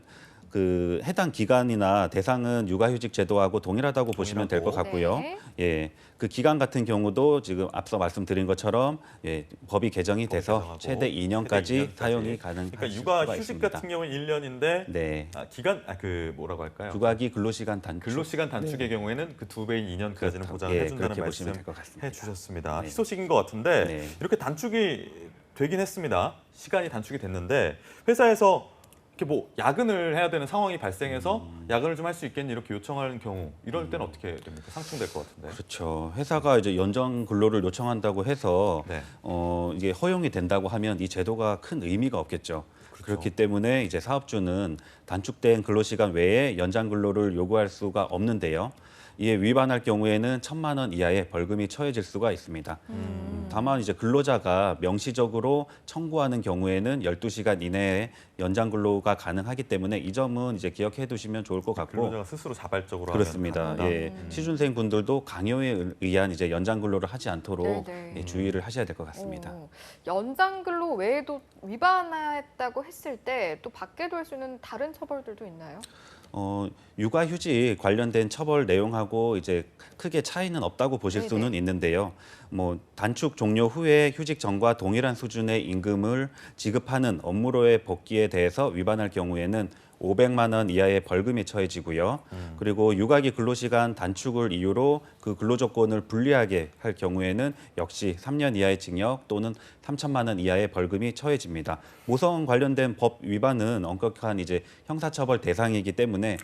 그 해당 기간이나 대상은 육아휴직 제도하고 동일하다고 보시면 될 것 같고요. 네. 예, 그 기간 같은 경우도 지금 앞서 말씀드린 것처럼 예, 법이 개정이 돼서 개정하고 최대 2년까지 최대 2년까지. 사용이 가능할 그러니까 수가 육아휴직 있습니다. 같은 경우는 1년인데 네, 기간 그 뭐라고 할까요? 육아기 근로시간 단축. 근로시간 단축의 경우에는 그 2배인 2년까지는 그렇죠. 보장을 예, 해준다는 그렇게 말씀 보시면 될 것 같습니다. 해주셨습니다. 네. 희소식인 것 같은데 네. 이렇게 단축이 되긴 했습니다. 시간이 단축이 됐는데 회사에서 이렇게 뭐 야근을 해야 되는 상황이 발생해서 야근을 좀 할 수 있겠니 이렇게 요청하는 경우 이럴 때는 어떻게 됩니까? 상충될 것 같은데. 그렇죠. 회사가 이제 연장 근로를 요청한다고 해서 네. 이게 허용이 된다고 하면 이 제도가 큰 의미가 없겠죠. 그렇기 때문에 이제 사업주는 단축된 근로시간 외에 연장 근로를 요구할 수가 없는데요. 이에 위반할 경우에는 1,000만 원 이하의 벌금이 처해질 수가 있습니다. 다만 이제 근로자가 명시적으로 청구하는 경우에는 12시간 이내에 연장 근로가 가능하기 때문에 이 점은 이제 기억해 두시면 좋을 것 같고 근로자가 스스로 자발적으로 그렇습니다. 하면 예, 취준생 분들도 강요에 의한 이제 연장 근로를 하지 않도록 네네. 예, 주의를 하셔야 될 것 같습니다. 연장 근로 외에도 위반했다고 했을 때 또 받게 될 수 있는 다른 처벌들도 있나요? 육아휴직 관련된 처벌 내용하고 이제 크게 차이는 없다고 보실 네네. 수는 있는데요. 뭐 단축 종료 후에 휴직 전과 동일한 수준의 임금을 지급하는 업무로의 복귀에 대해서 위반할 경우에는 500만 원 이하의 벌금이 처해지고요. 그리고 육아기 근로시간 단축을 이유로 그 근로조건을 불리하게 할 경우에는 역시 3년 이하의 징역 또는 3천만 원 이하의 벌금이 처해집니다. 모성 관련된 법 위반은 엄격한 이제 형사처벌 대상이기 때문에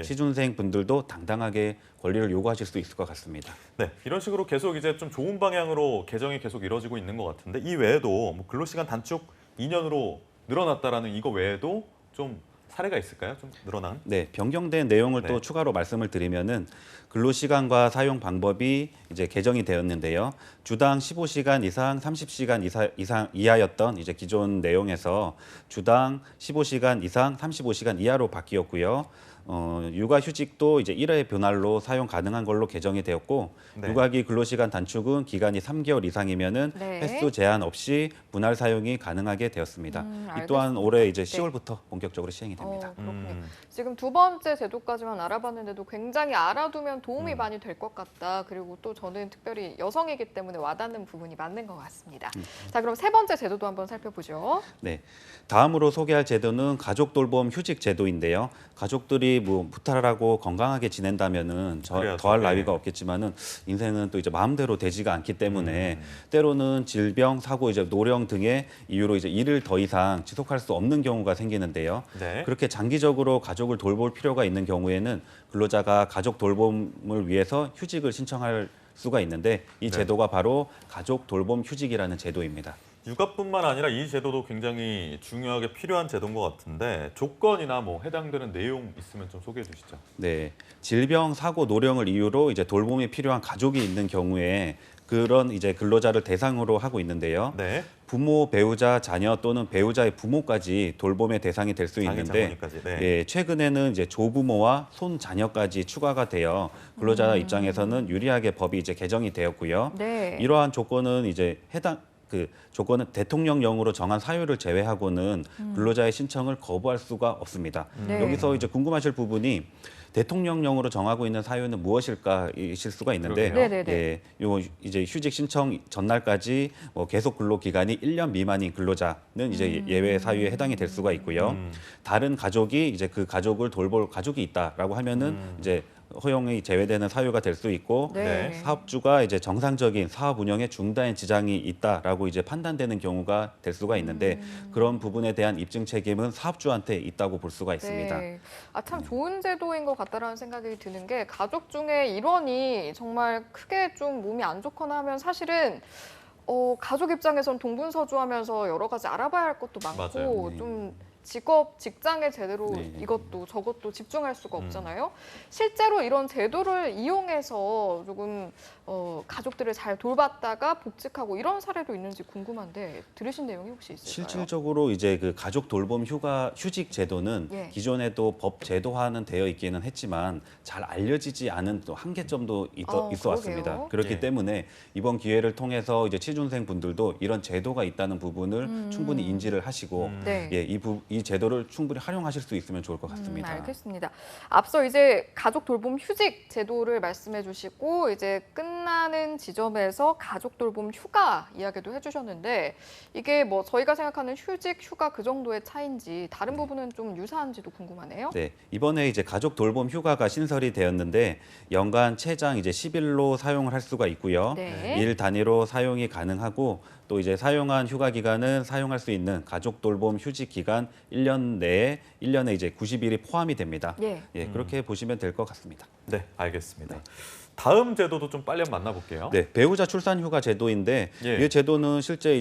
취준생 분들도 당당하게 권리를 요구하실 수 있을 것 같습니다. 네, 이런 식으로 계속 이제 좀 좋은 방향으로 개정이 계속 이루어지고 있는 것 같은데 이 외에도 뭐 근로시간 단축 2년으로 늘어났다라는 이거 외에도 좀 사례가 있을까요? 좀 늘어난? 네, 변경된 내용을 또 추가로 말씀을 드리면은 근로시간과 사용 방법이 이제 개정이 되었는데요. 주당 15시간 이상 30시간 이하였던 이제 기존 내용에서 주당 15시간 이상 35시간 이하로 바뀌었고요. 육아휴직도 이제 1회 분할로 사용 가능한 걸로 개정이 되었고 네. 육아기 근로시간 단축은 기간이 3개월 이상이면은 네. 횟수 제한 없이 분할 사용이 가능하게 되었습니다. 이 또한 올해 이제 10월부터 본격적으로 시행이 됩니다. 그렇군요. 지금 두 번째 제도까지만 알아봤는데도 굉장히 알아두면 도움이 많이 될 것 같다. 그리고 또 저는 특별히 여성이기 때문에 와닿는 부분이 맞는 것 같습니다. 자, 그럼 세 번째 제도도 한번 살펴보죠. 네, 다음으로 소개할 제도는 가족 돌봄 휴직 제도인데요. 가족들이 뭐 무탈하고 건강하게 지낸다면은 더할 나위가 없겠지만은 인생은 또 이제 마음대로 되지가 않기 때문에 때로는 질병, 사고, 이제 노령 등의 이유로 이제 일을 더 이상 지속할 수 없는 경우가 생기는데요. 네. 그렇게 장기적으로 가족을 돌볼 필요가 있는 경우에는 근로자가 가족 돌봄을 위해서 휴직을 신청할 수가 있는데 이 제도가 바로 가족 돌봄 휴직이라는 제도입니다. 육아뿐만 아니라 이 제도도 굉장히 중요하게 필요한 제도인 것 같은데 조건이나 뭐 해당되는 내용 있으면 좀 소개해 주시죠. 네, 질병, 사고, 노령을 이유로 이제 돌봄이 필요한 가족이 있는 경우에 그런 이제 근로자를 대상으로 하고 있는데요. 네. 부모, 배우자, 자녀 또는 배우자의 부모까지 돌봄의 대상이 될 수 있는데 네. 예, 최근에는 이제 조부모와 손자녀까지 추가가 되어 근로자 입장에서는 유리하게 법이 이제 개정이 되었고요. 네. 이러한 조건은 이제 조건은 대통령령으로 정한 사유를 제외하고는 근로자의 신청을 거부할 수가 없습니다. 네. 여기서 이제 궁금하실 부분이 대통령령으로 정하고 있는 사유는 무엇일까이실 수가 있는데, 네네네. 예, 요 이제 휴직 신청 전날까지 뭐 계속 근로 기간이 1년 미만인 근로자는 이제 예외 사유에 해당이 될 수가 있고요. 다른 가족이 이제 그 가족을 돌볼 가족이 있다라고 하면은 이제 허용이 제외되는 사유가 될 수 있고 네. 사업주가 이제 정상적인 사업 운영에 중다한 지장이 있다라고 이제 판단되는 경우가 될 수가 있는데 그런 부분에 대한 입증 책임은 사업주한테 있다고 볼 수가 있습니다. 네. 참 좋은 제도인 것 같다라는 생각이 드는 게 가족 중에 일원이 정말 크게 좀 몸이 안 좋거나 하면 사실은 가족 입장에선 동분서주하면서 여러 가지 알아봐야 할 것도 많고 맞아요. 네. 좀 직장에 제대로 네. 이것도 저것도 집중할 수가 없잖아요. 실제로 이런 제도를 이용해서 조금 가족들을 잘 돌봤다가 복직하고 이런 사례도 있는지 궁금한데 들으신 내용이 혹시 있을까요? 실질적으로 이제 그 가족 돌봄 휴직 제도는 예. 기존에도 법 제도화는 되어 있기는 했지만 잘 알려지지 않은 또 한계점도 있어 왔습니다. 그러게요. 그렇기 예. 때문에 이번 기회를 통해서 이제 취준생 분들도 이런 제도가 있다는 부분을 충분히 인지를 하시고 네. 예, 이 제도를 충분히 활용하실 수 있으면 좋을 것 같습니다. 알겠습니다. 앞서 이제 가족 돌봄 휴직 제도를 말씀해 주시고 이제 끝나는 지점에서 가족 돌봄 휴가 이야기도 해주셨는데 이게 뭐 저희가 생각하는 휴직, 휴가 그 정도의 차이인지 다른 부분은 좀 유사한지도 궁금하네요. 네, 이번에 이제 가족 돌봄 휴가가 신설이 되었는데 연간 최장 이제 10일로 사용을 할 수가 있고요. 네. 일 단위로 사용이 가능하고 또 이제 사용한 휴가 기간은 사용할 수 있는 가족 돌봄 휴직 기간 1년 내에 1년에 이제 90일이 포함이 됩니다. 예. 예, 그렇게 보시면 될 것 같습니다. 네, 알겠습니다. 다음 제도도 좀 빨리 한번 만나볼게요. 네, 배우자 출산 휴가 제도인데 예. 이 제도는 실제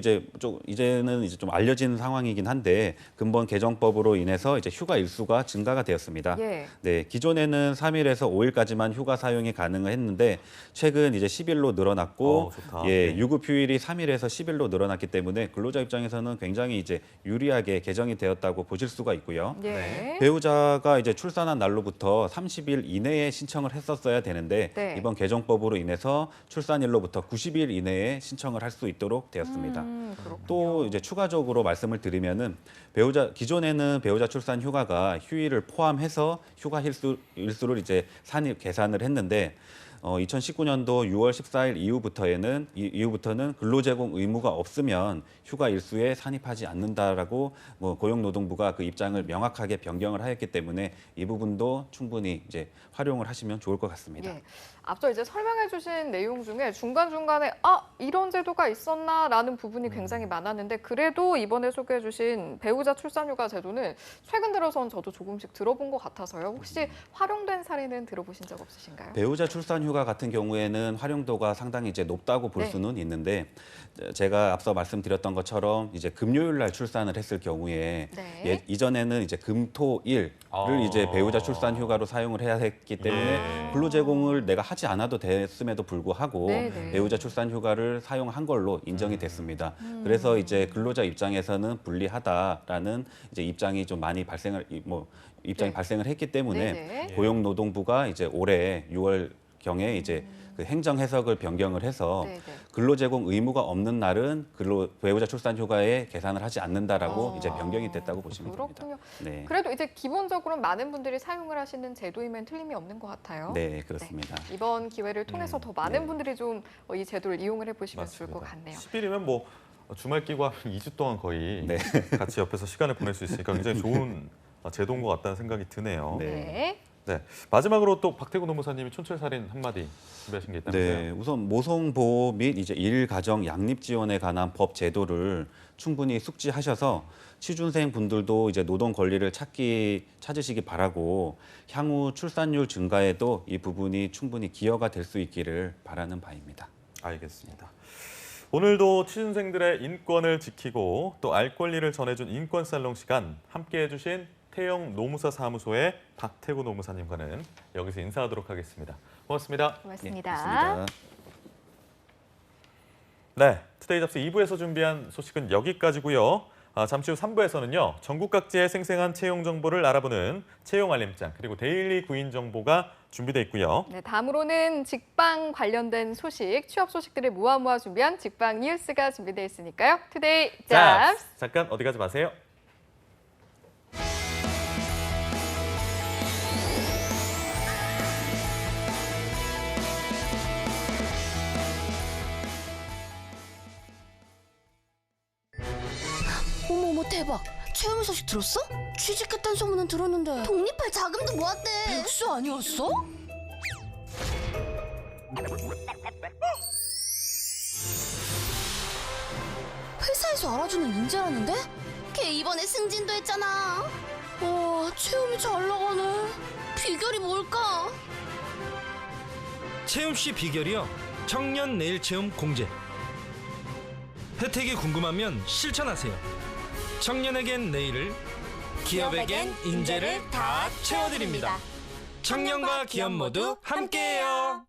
이제는 좀 알려진 상황이긴 한데 근본 개정법으로 인해서 이제 휴가 일수가 증가가 되었습니다. 예. 네, 기존에는 3일에서 5일까지만 휴가 사용이 가능했는데 최근 이제 10일로 늘어났고 좋다. 예, 네. 유급 휴일이 3일에서 10일로 늘어났기 때문에 근로자 입장에서는 굉장히 이제 유리하게 개정이 되었다고 보실 수가 있고요. 네. 배우자가 이제 출산한 날로부터 30일 이내에 신청을 했었어야 되는데 네. 이번 개정법으로 인해서 출산일로부터 90일 이내에 신청을 할 수 있도록 되었습니다. 그렇군요. 또 이제 추가적으로 말씀을 드리면은 기존에는 배우자 출산 휴가가 휴일을 포함해서 휴가 일수를 이제 계산을 했는데 2019년도 6월 14일 이후부터는 근로 제공 의무가 없으면 휴가 일수에 산입하지 않는다라고 고용노동부가 그 입장을 명확하게 변경을 하였기 때문에 이 부분도 충분히 이제 활용을 하시면 좋을 것 같습니다. 예. 앞서 이제 설명해 주신 내용 중에 중간중간에 이런 제도가 있었나라는 부분이 굉장히 많았는데 그래도 이번에 소개해 주신 배우자 출산휴가 제도는 최근 들어선 저도 조금씩 들어본 것 같아서요. 혹시 활용된 사례는 들어보신 적 없으신가요? 배우자 출산 휴가 같은 경우에는 활용도가 상당히 이제 높다고 볼 네. 수는 있는데 제가 앞서 말씀드렸던 것처럼 이제 금요일 날 출산을 했을 경우에 네. 이전에는 이제 금토일을 이제 배우자 출산 휴가로 사용을 해야 했기 때문에 근로 제공을 내가 하지 않아도 됐음에도 불구하고 네네. 배우자 출산 휴가를 사용한 걸로 인정이 됐습니다. 그래서 이제 근로자 입장에서는 불리하다라는 이제 입장이 좀 많이 발생을 네. 발생을 했기 때문에 네네. 고용노동부가 이제 올해 6월 경에 이제 그 행정 해석을 변경을 해서 네네. 근로 제공 의무가 없는 날은 배우자 출산 휴가에 계산을 하지 않는다라고 이제 변경이 됐다고 보시면 됩니다. 그렇군요. 네. 그래도 이제 기본적으로 많은 분들이 사용을 하시는 제도이면 틀림이 없는 것 같아요. 네, 그렇습니다. 이번 기회를 통해서 더 많은 네. 분들이 좀 이 제도를 이용을 해보시면 좋을 것 같네요. 10일이면 뭐 주말 끼고 한 2주 동안 거의 네. 같이 옆에서 시간을 보낼 수 있으니까 굉장히 좋은 제도인 것 같다는 생각이 드네요. 네. 네. 마지막으로 또 박태구 노무사님이 촌철살인 한마디 준비하신 게 있다면서요? 네, 우선 모성보호 및 이제 일가정 양립 지원에 관한 법 제도를 충분히 숙지하셔서 취준생 분들도 이제 노동 권리를 찾으시기 바라고 향후 출산율 증가에도 이 부분이 충분히 기여가 될 수 있기를 바라는 바입니다. 알겠습니다. 오늘도 취준생들의 인권을 지키고 또 알 권리를 전해준 인권 살롱 시간 함께해 주신 태영 노무사 사무소의 박태구 노무사님과는 여기서 인사하도록 하겠습니다. 고맙습니다. 고맙습니다. 네, 고맙습니다. 네, 투데이 잡스 2부에서 준비한 소식은 여기까지고요. 잠시 후 3부에서는요. 전국 각지의 생생한 채용 정보를 알아보는 채용 알림장 그리고 데일리 구인 정보가 준비되어 있고요. 네, 다음으로는 직방 관련된 소식, 취업 소식들을 모아 준비한 직방 뉴스가 준비되어 있으니까요. 투데이 잡스. 잠깐 어디 가지 마세요. 어머머 대박. 채용 소식 들었어? 취직했다는 소문은 들었는데 독립할 자금도 모았대. 백수 아니었어? 회사에서 알아주는 인재라는데? 걔 이번에 승진도 했잖아. 와, 채용이 잘 나가네. 비결이 뭘까? 채움 씨 비결이요. 청년 내일 채움 공제. 혜택이 궁금하면 실천하세요. 청년에겐 내일을, 기업에겐 인재를 다 채워드립니다. 청년과 기업 모두 함께해요.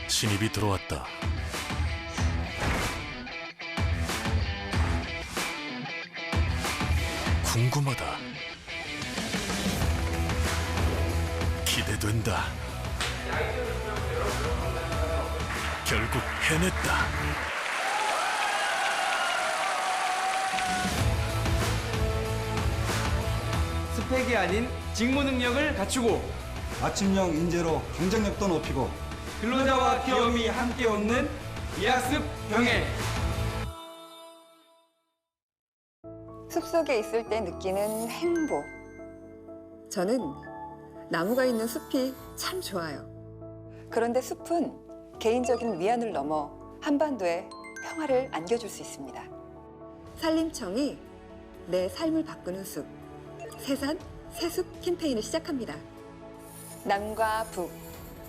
신입이 들어왔다. 궁금하다. 기대된다. 결국 해냈다. 스펙이 아닌 직무 능력을 갖추고 아침형 인재로 경쟁력도 높이고 근로자와 기업이 함께 얻는 이학습 병행. 숲속에 있을 때 느끼는 행복. 저는 나무가 있는 숲이 참 좋아요. 그런데 숲은 개인적인 위안을 넘어 한반도에 평화를 안겨줄 수 있습니다. 산림청이 내 삶을 바꾸는 숲, 새산 새숲 캠페인을 시작합니다. 남과 북,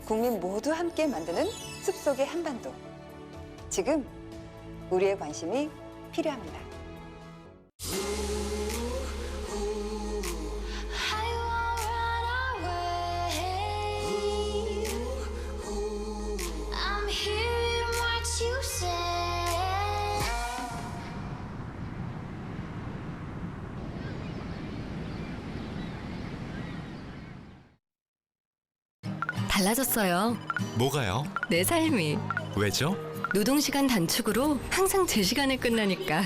국민 모두 함께 만드는 숲속의 한반도. 지금 우리의 관심이 필요합니다. 달라졌어요. 뭐가요? 내 삶이. 왜죠? 노동시간 단축으로 항상 제 시간에 끝나니까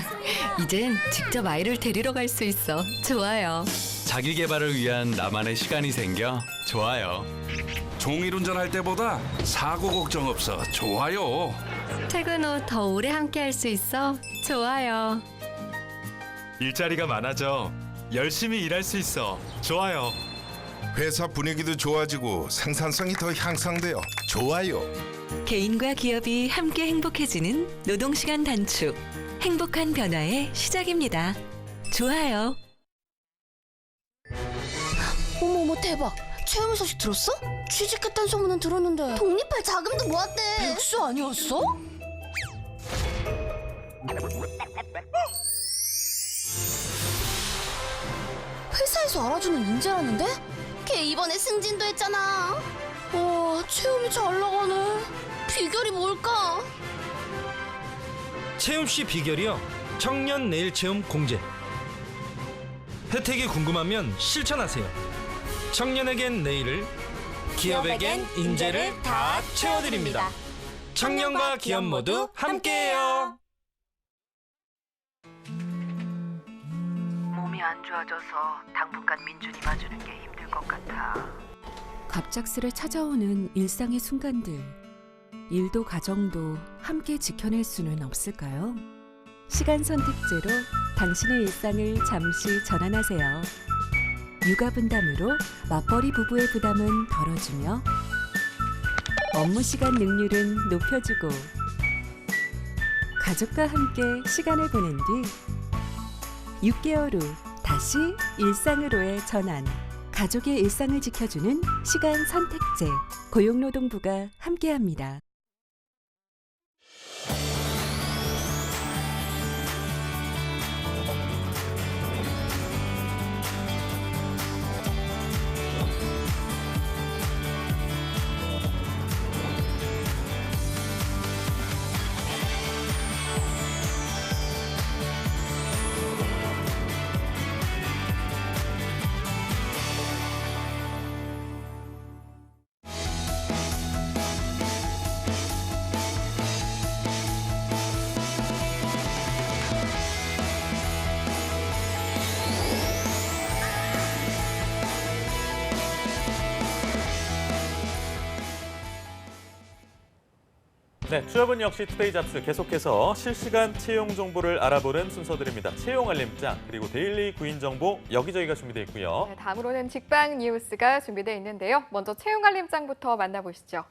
이젠 직접 아이를 데리러 갈 수 있어. 좋아요. 자기 개발을 위한 나만의 시간이 생겨 좋아요. 종일 운전할 때보다 사고 걱정 없어 좋아요. 퇴근 후 더 오래 함께 할 수 있어. 좋아요. 일자리가 많아져 열심히 일할 수 있어 좋아요. 회사 분위기도 좋아지고 생산성이 더 향상되어 좋아요. 개인과 기업이 함께 행복해지는 노동시간 단축. 행복한 변화의 시작입니다. 좋아요. 어머머 대박. 채용 소식 들었어? 취직했다는 소문은 들었는데 독립할 자금도 모았대. 백수 아니었어? 회사에서 알아주는 인재라는데? 걔 이번에 승진도 했잖아. 와, 채용이 잘 나가네. 비결이 뭘까? 채움 씨 비결이요. 청년 내일 채움 공제. 혜택이 궁금하면 실천하세요. 청년에겐 내일을, 기업에겐 인재를 다 채워드립니다. 청년과 기업 모두 함께해요. 몸이 안 좋아져서 당분간 민준이 봐주는 게 힘들 것 같아. 갑작스레 찾아오는 일상의 순간들. 일도 가정도 함께 지켜낼 수는 없을까요? 시간 선택제로 당신의 일상을 잠시 전환하세요. 육아 분담으로 맞벌이 부부의 부담은 덜어주며 업무 시간 능률은 높여주고 가족과 함께 시간을 보낸 뒤 6개월 후 다시 일상으로의 전환. 가족의 일상을 지켜주는 시간 선택제. 고용노동부가 함께합니다. 네, 취업은 역시 투데이 잡스 계속해서 실시간 채용 정보를 알아보는 순서들입니다. 채용 알림장 그리고 데일리 구인 정보 여기저기가 준비되어 있고요. 네, 다음으로는 직방 뉴스가 준비되어 있는데요. 먼저 채용 알림장부터 만나보시죠.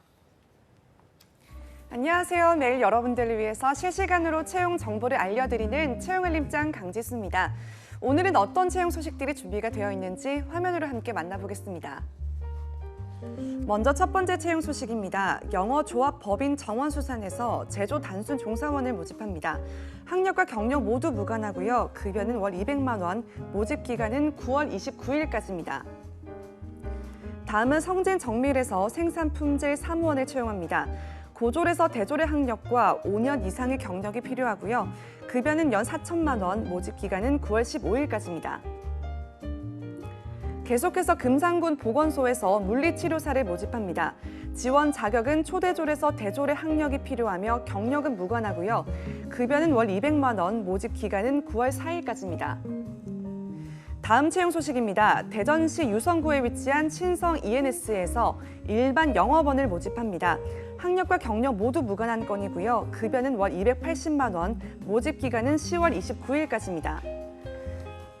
안녕하세요. 매일 여러분들을 위해서 실시간으로 채용 정보를 알려드리는 채용 알림장 강지수입니다. 오늘은 어떤 채용 소식들이 준비가 되어 있는지 화면으로 함께 만나보겠습니다. 먼저 첫 번째 채용 소식입니다. 영어 조합 법인 정원수산에서 제조 단순 종사원을 모집합니다. 학력과 경력 모두 무관하고요. 급여는 월 200만 원, 모집 기간은 9월 29일까지입니다. 다음은 성진 정밀에서 생산 품질 사무원을 채용합니다. 고졸에서 대졸의 학력과 5년 이상의 경력이 필요하고요. 급여는 연 4천만 원, 모집 기간은 9월 15일까지입니다. 계속해서 금산군 보건소에서 물리치료사를 모집합니다. 지원 자격은 초대졸에서 대졸의 학력이 필요하며 경력은 무관하고요. 급여는 월 200만 원, 모집 기간은 9월 4일까지입니다. 다음 채용 소식입니다. 대전시 유성구에 위치한 신성 ENS에서 일반 영업원을 모집합니다. 학력과 경력 모두 무관한 건이고요. 급여는 월 280만 원, 모집 기간은 10월 29일까지입니다.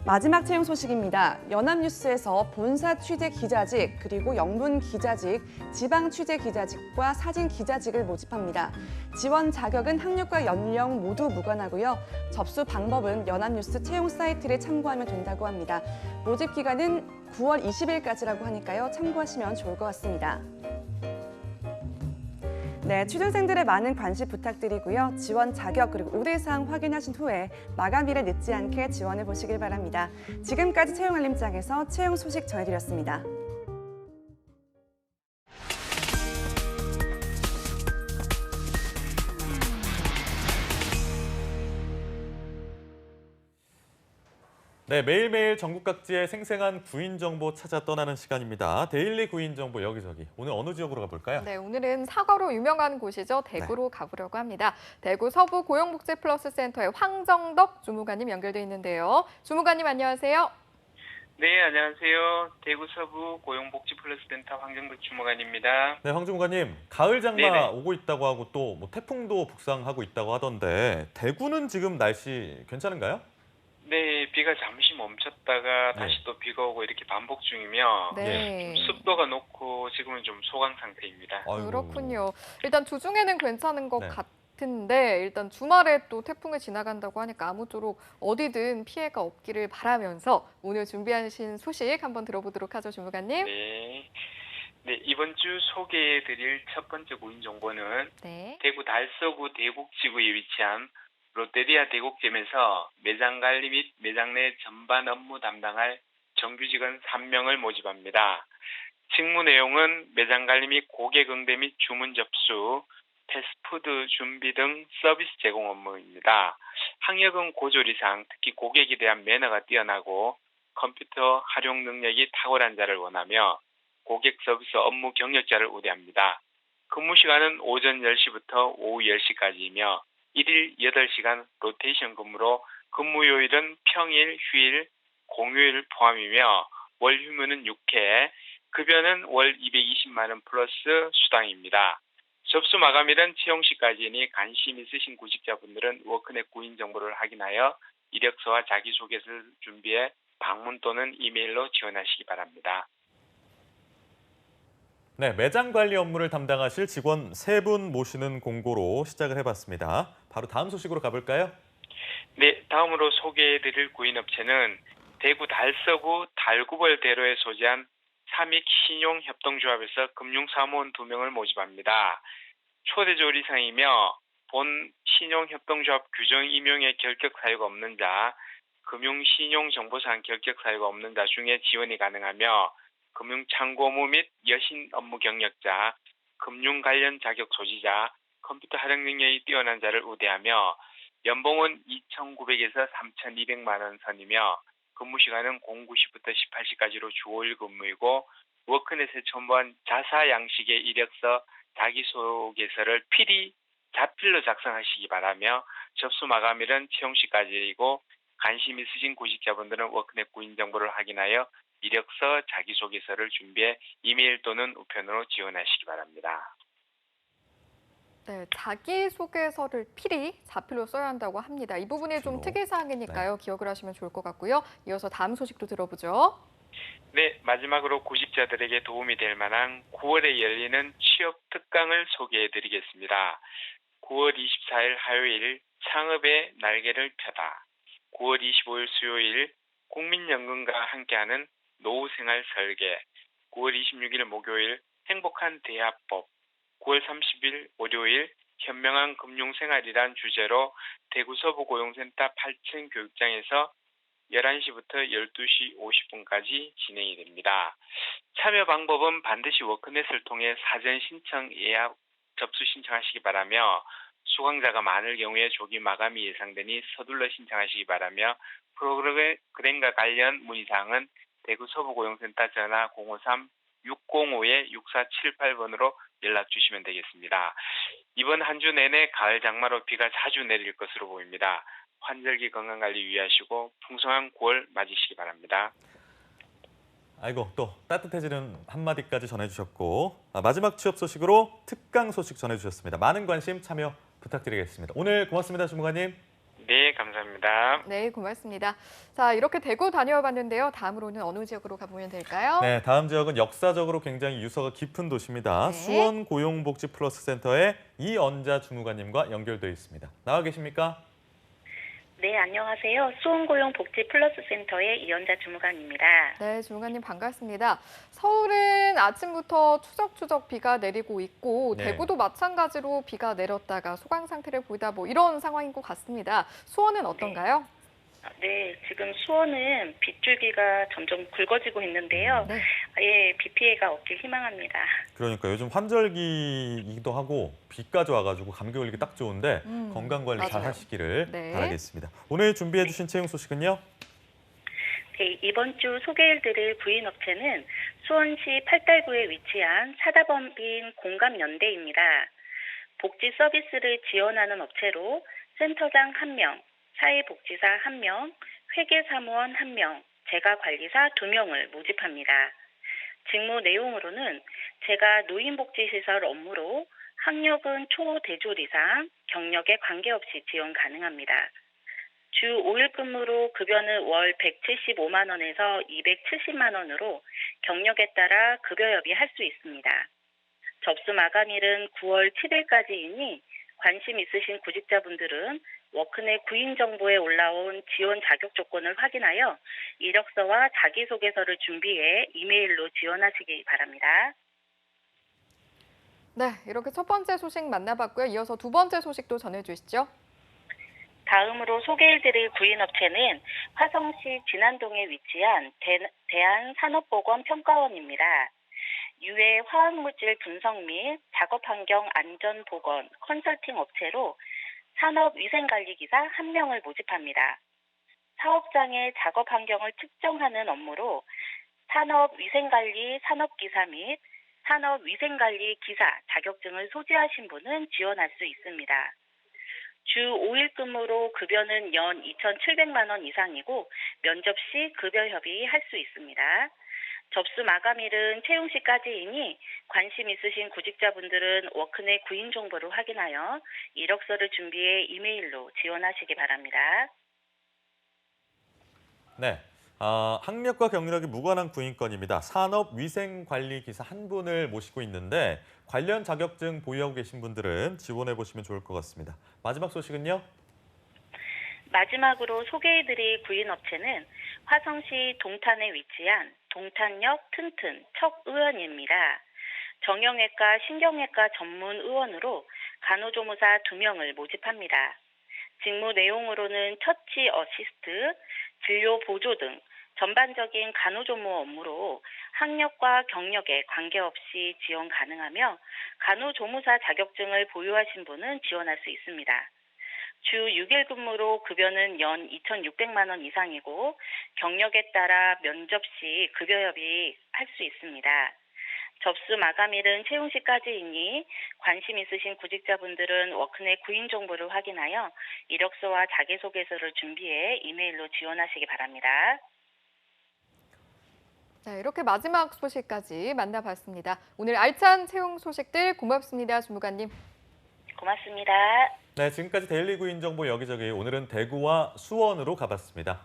마지막 채용 소식입니다. 연합뉴스에서 본사 취재 기자직, 그리고 영문 기자직, 지방 취재 기자직과 사진 기자직을 모집합니다. 지원 자격은 학력과 연령 모두 무관하고요. 접수 방법은 연합뉴스 채용 사이트를 참고하면 된다고 합니다. 모집 기간은 9월 20일까지라고 하니까요. 참고하시면 좋을 것 같습니다. 네, 취준생들의 많은 관심 부탁드리고요. 지원 자격 그리고 의뢰사항 확인하신 후에 마감일을 늦지 않게 지원해 보시길 바랍니다. 지금까지 채용 알림장에서 채용 소식 전해드렸습니다. 네, 매일매일 전국 각지의 생생한 구인 정보 찾아 떠나는 시간입니다. 데일리 구인 정보 여기저기. 오늘 어느 지역으로 가볼까요? 네, 오늘은 사과로 유명한 곳이죠. 대구로 가보려고 합니다. 대구 서부 고용복지 플러스 센터의 황정덕 주무관님 연결돼 있는데요. 주무관님 안녕하세요. 네, 안녕하세요. 대구 서부 고용복지 플러스 센터 황정덕 주무관입니다. 네, 황 주무관님. 가을 장마 네네. 오고 있다고 하고 또 뭐 태풍도 북상하고 있다고 하던데 대구는 지금 날씨 괜찮은가요? 네, 비가 잠시 멈췄다가 다시 또 비가 오고 이렇게 반복 중이며 네. 좀 습도가 높고 지금은 좀 소강 상태입니다. 그렇군요. 일단 주중에는 괜찮은 것 네. 같은데 일단 주말에 또 태풍이 지나간다고 하니까 아무쪼록 어디든 피해가 없기를 바라면서 오늘 준비하신 소식 한번 들어보도록 하죠, 주무관님. 네. 네, 이번 주 소개해드릴 첫 번째 구인 정보는 네. 대구 달서구 대국지구에 위치한 롯데리아 대국점에서 매장 관리 및 매장 내 전반 업무 담당할 정규직원 3명을 모집합니다. 직무 내용은 매장 관리 및 고객 응대 및 주문 접수, 패스트푸드 준비 등 서비스 제공 업무입니다. 학력은 고졸 이상, 특히 고객에 대한 매너가 뛰어나고 컴퓨터 활용 능력이 탁월한 자를 원하며 고객 서비스 업무 경력자를 우대합니다. 근무 시간은 오전 10시부터 오후 10시까지이며 1일 8시간 로테이션 근무로 근무 요일은 평일, 휴일, 공휴일 포함이며 월 휴무는 6회, 급여는 월 220만 원 플러스 수당입니다. 접수 마감일은 채용 시까지이니 관심 있으신 구직자분들은 워크넷 구인 정보를 확인하여 이력서와 자기소개서를 준비해 방문 또는 이메일로 지원하시기 바랍니다. 네, 매장 관리 업무를 담당하실 직원 3분 모시는 공고로 시작을 해봤습니다. 바로 다음 소식으로 가볼까요? 네, 다음으로 소개해드릴 구인업체는 대구 달서구 달구벌 대로에 소재한 삼익 신용협동조합에서 금융사무원 2명을 모집합니다. 초대졸 이상이며 본 신용협동조합 규정 임용의 결격 사유가 없는 자, 금융신용정보상 결격 사유가 없는 자 중에 지원이 가능하며 금융참고무 및 여신 업무 경력자, 금융 관련 자격 소지자, 컴퓨터 활용 능력이 뛰어난 자를 우대하며 연봉은 2,900에서 3,200만 원 선이며 근무 시간은 09시부터 18시까지로 주 5일 근무이고 워크넷에 첨부한 자사 양식의 이력서, 자기소개서를 필히 자필로 작성하시기 바라며 접수 마감일은 채용 시까지이고 관심 있으신 구직자분들은 워크넷 구인 정보를 확인하여 이력서, 자기소개서를 준비해 이메일 또는 우편으로 지원하시기 바랍니다. 네, 자기소개서를 필히 자필로 써야 한다고 합니다. 이 부분이 좀 특이사항이니까요. 기억을 하시면 좋을 것 같고요. 이어서 다음 소식도 들어보죠. 네, 마지막으로 구직자들에게 도움이 될 만한 9월에 열리는 취업 특강을 소개해드리겠습니다. 9월 24일 화요일 창업의 날개를 펴다, 9월 25일 수요일 국민연금과 함께하는 노후생활 설계, 9월 26일 목요일 행복한 대화법, 9월 30일 월요일 현명한 금융생활이란 주제로 대구 서부고용센터 8층 교육장에서 11시부터 12시 50분까지 진행이 됩니다. 참여 방법은 반드시 워크넷을 통해 사전 신청 예약 접수 신청하시기 바라며 수강자가 많을 경우에 조기 마감이 예상되니 서둘러 신청하시기 바라며 프로그램과 관련 문의사항은 대구 서부고용센터 전화 053-605-6478번으로 연락 주시면 되겠습니다. 이번 한 주 내내 가을 장마로 비가 자주 내릴 것으로 보입니다. 환절기 건강관리 유의하시고 풍성한 9월 맞으시기 바랍니다. 아이고 또 따뜻해지는 한마디까지 전해주셨고 마지막 취업 소식으로 특강 소식 전해주셨습니다. 많은 관심 참여 부탁드리겠습니다. 오늘 고맙습니다, 주무관님. 네, 감사합니다. 네, 고맙습니다. 자, 이렇게 대구 다녀와봤는데요. 다음으로는 어느 지역으로 가보면 될까요? 네, 다음 지역은 역사적으로 굉장히 유서가 깊은 도시입니다. 네. 수원 고용복지 플러스 센터의 이언자 주무관님과 연결돼 있습니다. 나와 계십니까? 네, 안녕하세요. 수원고용복지플러스센터의 이연자 주무관입니다. 네, 주무관님 반갑습니다. 서울은 아침부터 추적추적 비가 내리고 있고 네. 대구도 마찬가지로 비가 내렸다가 소강 상태를 보이다 이런 상황인 것 같습니다. 수원은 어떤가요? 네, 지금 수원은 빗줄기가 점점 굵어지고 있는데요. 네. 아예 비 피해가 없길 희망합니다. 그러니까 요즘 환절기이기도 하고 비까지 와가지고 감기 걸리기 딱 좋은데 건강 관리 잘 맞아요. 하시기를 네. 바라겠습니다. 오늘 준비해 주신 채용 소식은요? 네, 이번 주 소개해드릴 구인업체는 수원시 팔달구에 위치한 사다법인 공감연대입니다. 복지 서비스를 지원하는 업체로 센터장 1명, 사회복지사 1명, 회계사무원 1명, 재가관리사 2명을 모집합니다. 직무 내용으로는 재가 노인복지시설 업무로 학력은 초대졸 이상, 경력에 관계없이 지원 가능합니다. 주 5일 근무로 급여는 월 175만 원에서 270만 원으로 경력에 따라 급여 협의할 수 있습니다. 접수 마감일은 9월 7일까지이니 관심 있으신 구직자분들은 워크넷 구인 정보에 올라온 지원 자격 조건을 확인하여 이력서와 자기소개서를 준비해 이메일로 지원하시기 바랍니다. 네, 이렇게 첫 번째 소식 만나봤고요. 이어서 두 번째 소식도 전해주시죠. 다음으로 소개해드릴 구인업체는 화성시 진안동에 위치한 대한산업보건평가원입니다. 유해 화학물질 분석 및 작업환경 안전보건 컨설팅 업체로 산업위생관리기사 1명을 모집합니다. 사업장의 작업환경을 측정하는 업무로 산업위생관리 산업기사 및 산업위생관리 기사 자격증을 소지하신 분은 지원할 수 있습니다. 주 5일 근무로 급여는 연 2,700만 원 이상이고 면접 시 급여 협의할 수 있습니다. 접수 마감일은 채용 시까지이니 관심 있으신 구직자분들은 워크넷 구인 정보를 확인하여 이력서를 준비해 이메일로 지원하시기 바랍니다. 네, 학력과 경력이 무관한 구인건입니다. 산업위생관리기사 한 분을 모시고 있는데 관련 자격증 보유하고 계신 분들은 지원해 보시면 좋을 것 같습니다. 마지막 소식은요? 마지막으로 소개해드릴 구인업체는 화성시 동탄에 위치한 동탄역 튼튼 척의원입니다. 정형외과, 신경외과 전문 의원으로 간호조무사 2명을 모집합니다. 직무 내용으로는 처치 어시스트, 진료 보조 등 전반적인 간호조무 업무로 학력과 경력에 관계없이 지원 가능하며 간호조무사 자격증을 보유하신 분은 지원할 수 있습니다. 주 6일 근무로 급여는 연 2,600만 원 이상이고 경력에 따라 면접 시 급여 협의할 수 있습니다. 접수 마감일은 채용 시까지이니 관심 있으신 구직자분들은 워크넷 구인 정보를 확인하여 이력서와 자기소개서를 준비해 이메일로 지원하시기 바랍니다. 네, 이렇게 마지막 소식까지 만나봤습니다. 오늘 알찬 채용 소식들 고맙습니다, 주무관님. 고맙습니다. 네, 지금까지 데일리 구인 정보 여기저기 오늘은 대구와 수원으로 가봤습니다.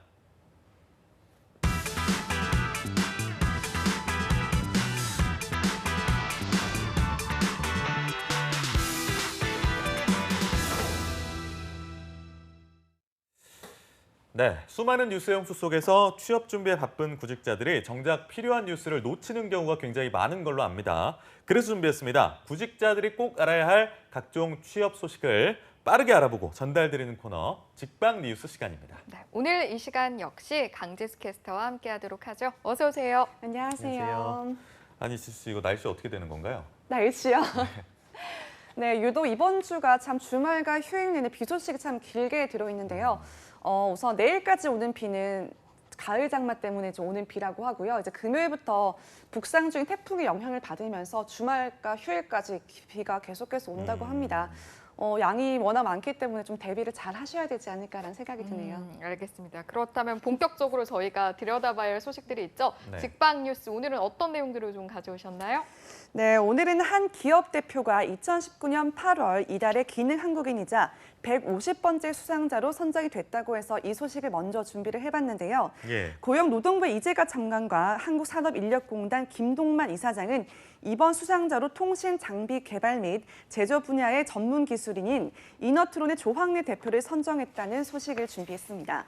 네, 수많은 뉴스의 홍수 속에서 취업 준비에 바쁜 구직자들이 정작 필요한 뉴스를 놓치는 경우가 굉장히 많은 걸로 압니다. 그래서 준비했습니다. 구직자들이 꼭 알아야 할 각종 취업 소식을 빠르게 알아보고 전달드리는 코너 직방 뉴스 시간입니다. 네, 오늘 이 시간 역시 강지수 캐스터와 함께하도록 하죠. 어서 오세요. 안녕하세요. 아니, 지수 이거 날씨 어떻게 되는 건가요? 날씨요? 네, 유독 이번 주가 참 주말과 휴일 내내 비 소식이 참 길게 들어있는데요. 우선 내일까지 오는 비는 가을 장마 때문에 좀 오는 비라고 하고요. 이제 금요일부터 북상 중인 태풍의 영향을 받으면서 주말과 휴일까지 비가 계속해서 온다고 합니다. 양이 워낙 많기 때문에 좀 대비를 잘 하셔야 되지 않을까라는 생각이 드네요. 알겠습니다. 그렇다면 본격적으로 저희가 들여다봐야 할 소식들이 있죠. 네. 직방 뉴스 오늘은 어떤 내용들을 좀 가져오셨나요? 네, 오늘은 한 기업 대표가 2019년 8월 이달의 기능 한국인이자 150번째 수상자로 선정이 됐다고 해서 이 소식을 먼저 준비를 해봤는데요. 예. 고용노동부 이재갑 장관과 한국산업인력공단 김동만 이사장은 이번 수상자로 통신 장비 개발 및 제조 분야의 전문 기술인인 이너트론의 조황래 대표를 선정했다는 소식을 준비했습니다.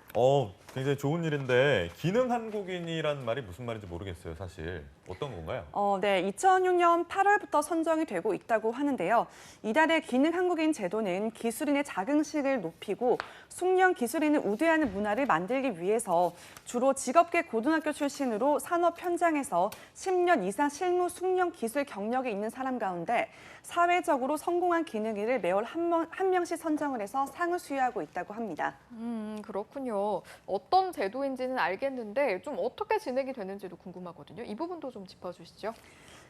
굉장히 좋은 일인데 기능 한국인이란 말이 무슨 말인지 모르겠어요, 사실. 어떤 건가요? 네, 2006년 8월부터 선정이 되고 있다고 하는데요. 이달의 기능 한국인 제도는 기술인의 자긍심을 높이고 숙련 기술인을 우대하는 문화를 만들기 위해서 주로 직업계 고등학교 출신으로 산업 현장에서 10년 이상 실무 숙련 기술 경력이 있는 사람 가운데 사회적으로 성공한 기능인을 매월 한 명씩 선정을 해서 상을 수여하고 있다고 합니다. 그렇군요. 어떤 제도인지는 알겠는데 좀 어떻게 진행이 되는지도 궁금하거든요. 이 부분도 좀 짚어주시죠.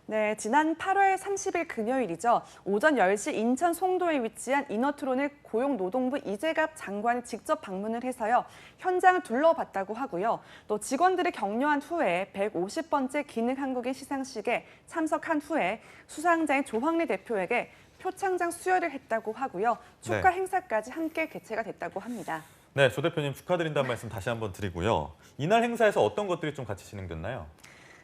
네, 지난 8월 30일 금요일이죠. 오전 10시 인천 송도에 위치한 이너트론의 고용노동부 이재갑 장관이 직접 방문을 해서요. 현장을 둘러봤다고 하고요. 또 직원들을 격려한 후에 150번째 기능 한국인 시상식에 참석한 후에 수상자인 조황래 대표에게 표창장 수여를 했다고 하고요. 축하 행사까지 함께 개최가 됐다고 합니다. 네, 조 대표님 축하드린다는 말씀 다시 한번 드리고요. 이날 행사에서 어떤 것들이 좀 같이 진행됐나요?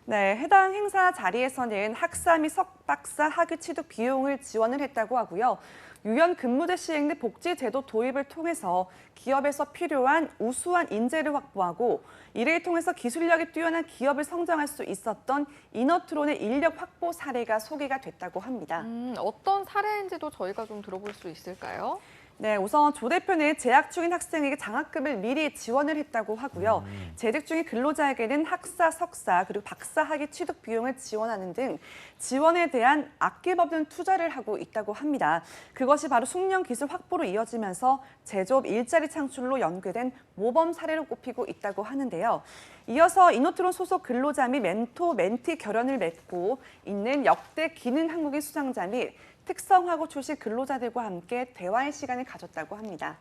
네, 해당 행사 자리에서는 학사 및 석박사 학위 취득 비용을 지원을 했다고 하고요. 유연 근무제 시행 등 복지 제도 도입을 통해서 기업에서 필요한 우수한 인재를 확보하고 이를 통해서 기술력이 뛰어난 기업을 성장할 수 있었던 이너트론의 인력 확보 사례가 소개가 됐다고 합니다. 어떤 사례인지도 저희가 좀 들어볼 수 있을까요? 네, 우선 조 대표는 재학 중인 학생에게 장학금을 미리 지원을 했다고 하고요. 재직 중인 근로자에게는 학사, 석사, 그리고 박사 학위 취득 비용을 지원하는 등 지원에 대한 아낌없는 투자를 하고 있다고 합니다. 그것이 바로 숙련 기술 확보로 이어지면서 제조업 일자리 창출로 연계된 모범 사례로 꼽히고 있다고 하는데요. 이어서 이너트론 소속 근로자 및 멘토, 멘티 결연을 맺고 있는 역대 기능 한국인 수상자 및 특성화고 출신 근로자들과 함께 대화의 시간을 가졌다고 합니다.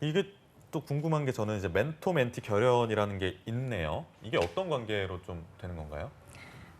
이게 또 궁금한 게 저는 이제 멘토 멘티 결연이라는 게 있네요. 이게 어떤 관계로 좀 되는 건가요?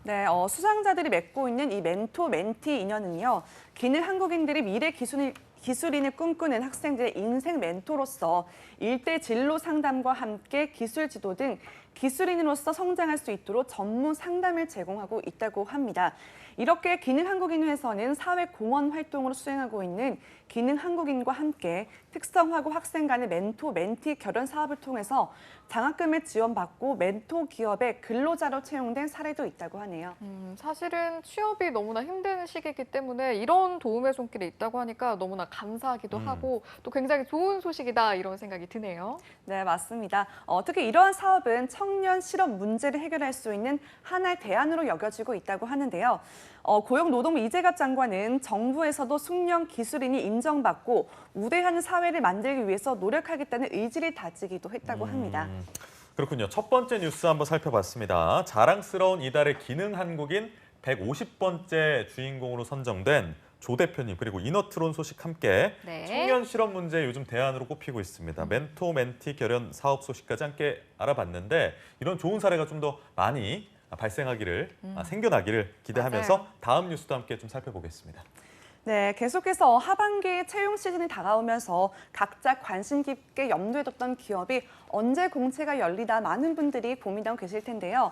네, 수상자들이 맺고 있는 이 멘토 멘티 인연은요. 기능 한국인들이 미래 기술인을 꿈꾸는 학생들의 인생 멘토로서 일대 진로 상담과 함께 기술 지도 등 기술인으로서 성장할 수 있도록 전문 상담을 제공하고 있다고 합니다. 이렇게 기능 한국인회에서는 사회 공헌 활동으로 수행하고 있는 기능 한국인과 함께 특성화고 학생 간의 멘토, 멘티 결연 사업을 통해서 장학금을 지원받고 멘토 기업의 근로자로 채용된 사례도 있다고 하네요. 사실은 취업이 너무나 힘든 시기이기 때문에 이런 도움의 손길이 있다고 하니까 너무나 감사하기도 하고 또 굉장히 좋은 소식이다 이런 생각이 드네요. 네, 맞습니다. 특히 이러한 사업은 청년 실업 문제를 해결할 수 있는 하나의 대안으로 여겨지고 있다고 하는데요. 고용노동부 이재갑 장관은 정부에서도 숙련 기술인이 인정받고 우대하는 사회를 만들기 위해서 노력하겠다는 의지를 다지기도 했다고 합니다. 그렇군요. 첫 번째 뉴스 한번 살펴봤습니다. 자랑스러운 이달의 기능 한국인 150번째 주인공으로 선정된 조 대표님 그리고 이너트론 소식 함께 청년 실업 문제 요즘 대안으로 꼽히고 있습니다. 멘토 멘티 결연 사업 소식까지 함께 알아봤는데 이런 좋은 사례가 좀 더 많이 발생하기를 생겨나기를 기대하면서 다음 뉴스도 함께 좀 살펴보겠습니다. 네, 계속해서 하반기 채용 시즌이 다가오면서 각자 관심 깊게 염두에 뒀던 기업이 언제 공채가 열리다 많은 분들이 고민하고 계실 텐데요.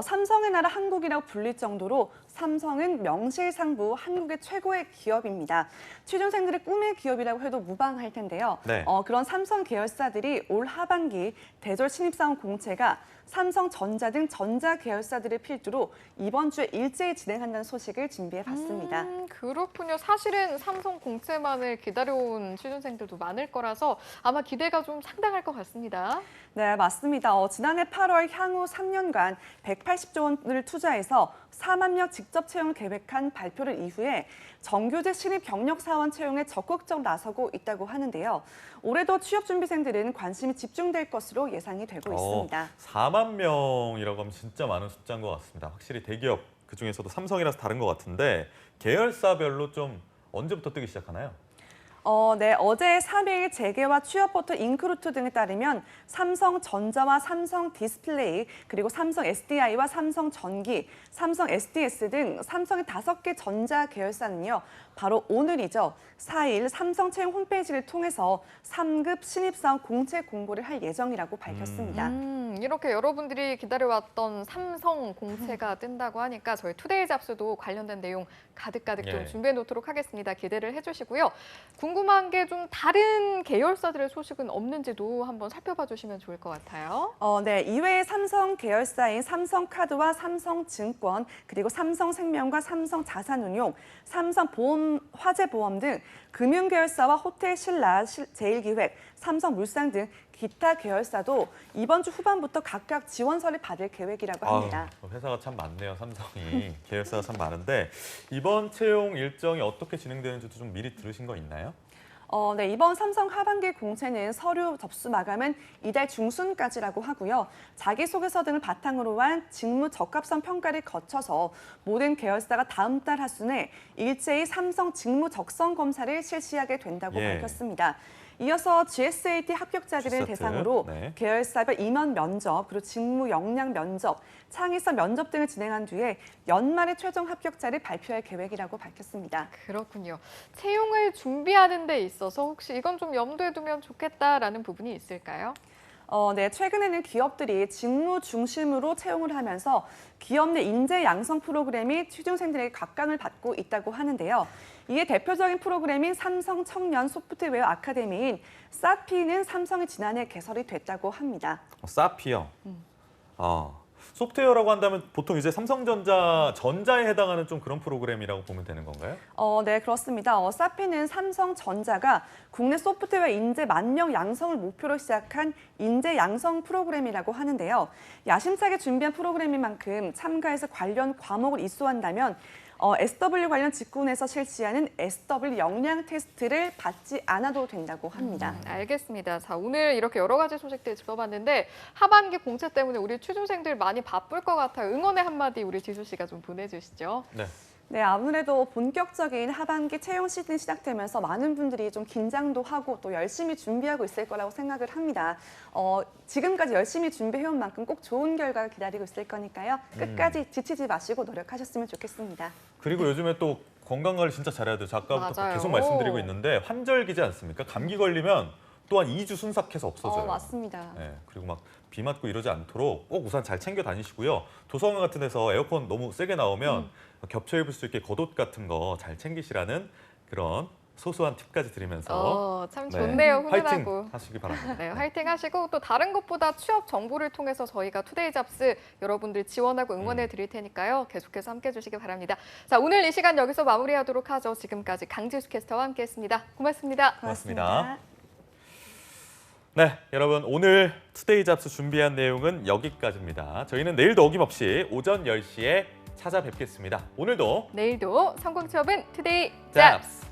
삼성의 나라 한국이라고 불릴 정도로 삼성은 명실상부 한국의 최고의 기업입니다. 취준생들의 꿈의 기업이라고 해도 무방할 텐데요. 네. 그런 삼성 계열사들이 올 하반기 대졸 신입사원 공채가 삼성전자 등 전자 계열사들을 필두로 이번 주에 일제히 진행한다는 소식을 준비해봤습니다. 그렇군요. 사실은 삼성 공채만을 기다려온 취준생들도 많을 거라서 아마 기대가 좀 상당할 것 같습니다. 네, 맞습니다. 지난해 8월 향후 3년간 180조 원을 투자해서 4만 명 직접 채용을 계획한 발표를 이후에 정규직 신입 경력 사원 채용에 적극적으로 나서고 있다고 하는데요. 올해도 취업 준비생들은 관심이 집중될 것으로 예상이 되고 있습니다. 4만 명이라고 하면 진짜 많은 숫자인 것 같습니다. 확실히 대기업 그중에서도 삼성이라서 다른 것 같은데 계열사별로 좀 언제부터 뜨기 시작하나요? 네, 어제 3일 재계와 취업 포털 인크루트 등에 따르면 삼성전자와 삼성 디스플레이, 그리고 삼성 SDI와 삼성 전기, 삼성 SDS 등 삼성의 5개 전자 계열사는요. 바로 오늘이죠. 4일 삼성 채용 홈페이지를 통해서 3급 신입사원 공채 공고를 할 예정이라고 밝혔습니다. 이렇게 여러분들이 기다려왔던 삼성 공채가 뜬다고 하니까 저희 투데이 잡스도 관련된 내용 가득가득 좀 준비해 놓도록 하겠습니다. 기대를 해주시고요. 궁금한 게 좀 다른 계열사들의 소식은 없는지도 한번 살펴봐 주시면 좋을 것 같아요. 네, 이외에 삼성 계열사인 삼성카드와 삼성증권, 그리고 삼성생명과 삼성자산운용, 삼성보험, 화재보험 등 금융계열사와 호텔신라, 제일기획, 삼성물산 등 기타 계열사도 이번 주 후반부터 각각 지원서를 받을 계획이라고 합니다. 회사가 참 많네요, 삼성이. 계열사가 참 많은데 이번 채용 일정이 어떻게 진행되는지도 좀 미리 들으신 거 있나요? 네, 이번 삼성 하반기 공채는 서류 접수 마감은 이달 중순까지라고 하고요. 자기소개서 등을 바탕으로 한 직무 적합성 평가를 거쳐서 모든 계열사가 다음 달 하순에 일제히 삼성 직무 적성 검사를 실시하게 된다고 밝혔습니다. 이어서 GSAT 합격자들을 대상으로 계열사별 임원 면접, 그리고 직무 역량 면접, 창의성 면접 등을 진행한 뒤에 연말에 최종 합격자를 발표할 계획이라고 밝혔습니다. 그렇군요. 채용을 준비하는 데 있어서 혹시 이건 좀 염두에 두면 좋겠다라는 부분이 있을까요? 네, 최근에는 기업들이 직무 중심으로 채용을 하면서 기업 내 인재 양성 프로그램이 취준생들에게 각광을 받고 있다고 하는데요. 이에 대표적인 프로그램인 삼성 청년 소프트웨어 아카데미인 사피는 삼성이 지난해 개설이 됐다고 합니다. 사피요? 소프트웨어라고 한다면 보통 이제 전자에 해당하는 좀 그런 프로그램이라고 보면 되는 건가요? 네, 그렇습니다. 사피는 삼성전자가 국내 소프트웨어 인재 10,000명 양성을 목표로 시작한 인재 양성 프로그램이라고 하는데요. 야심차게 준비한 프로그램인 만큼 참가해서 관련 과목을 이수한다면 SW 관련 직군에서 실시하는 SW 역량 테스트를 받지 않아도 된다고 합니다. 알겠습니다. 자, 오늘 이렇게 여러 가지 소식들 짚어봤는데 하반기 공채 때문에 우리 취준생들 많이 바쁠 것 같아요. 응원의 한마디 우리 지수 씨가 좀 보내주시죠. 네, 아무래도 본격적인 하반기 채용 시즌이 시작되면서 많은 분들이 좀 긴장도 하고 또 열심히 준비하고 있을 거라고 생각을 합니다. 지금까지 열심히 준비해온 만큼 꼭 좋은 결과가 기다리고 있을 거니까요. 끝까지 지치지 마시고 노력하셨으면 좋겠습니다. 그리고 요즘에 또 건강관리 진짜 잘해야 돼요. 아까부터 맞아요. 계속 말씀드리고 있는데 환절기지 않습니까? 감기 걸리면 또한 2주 순삭해서 없어져요. 맞습니다. 네, 그리고 막 비 맞고 이러지 않도록 꼭 우산 잘 챙겨 다니시고요. 도서관 같은 데서 에어컨 너무 세게 나오면 겹쳐 입을 수 있게 겉옷 같은 거 잘 챙기시라는 그런 소소한 팁까지 드리면서 참 좋네요. 훈훈하고. 화이팅 하시기 바랍니다. 네, 화이팅 하시고 또 다른 것보다 취업 정보를 통해서 저희가 투데이 잡스 여러분들 지원하고 응원해 드릴 테니까요. 계속해서 함께해 주시기 바랍니다. 자, 오늘 이 시간 여기서 마무리하도록 하죠. 지금까지 강지수 캐스터와 함께했습니다. 고맙습니다. 고맙습니다. 네, 여러분 오늘 투데이 잡스 준비한 내용은 여기까지입니다. 저희는 내일도 어김없이 오전 10시에 찾아뵙겠습니다. 오늘도 내일도 성공 취업은 투데이 잡스.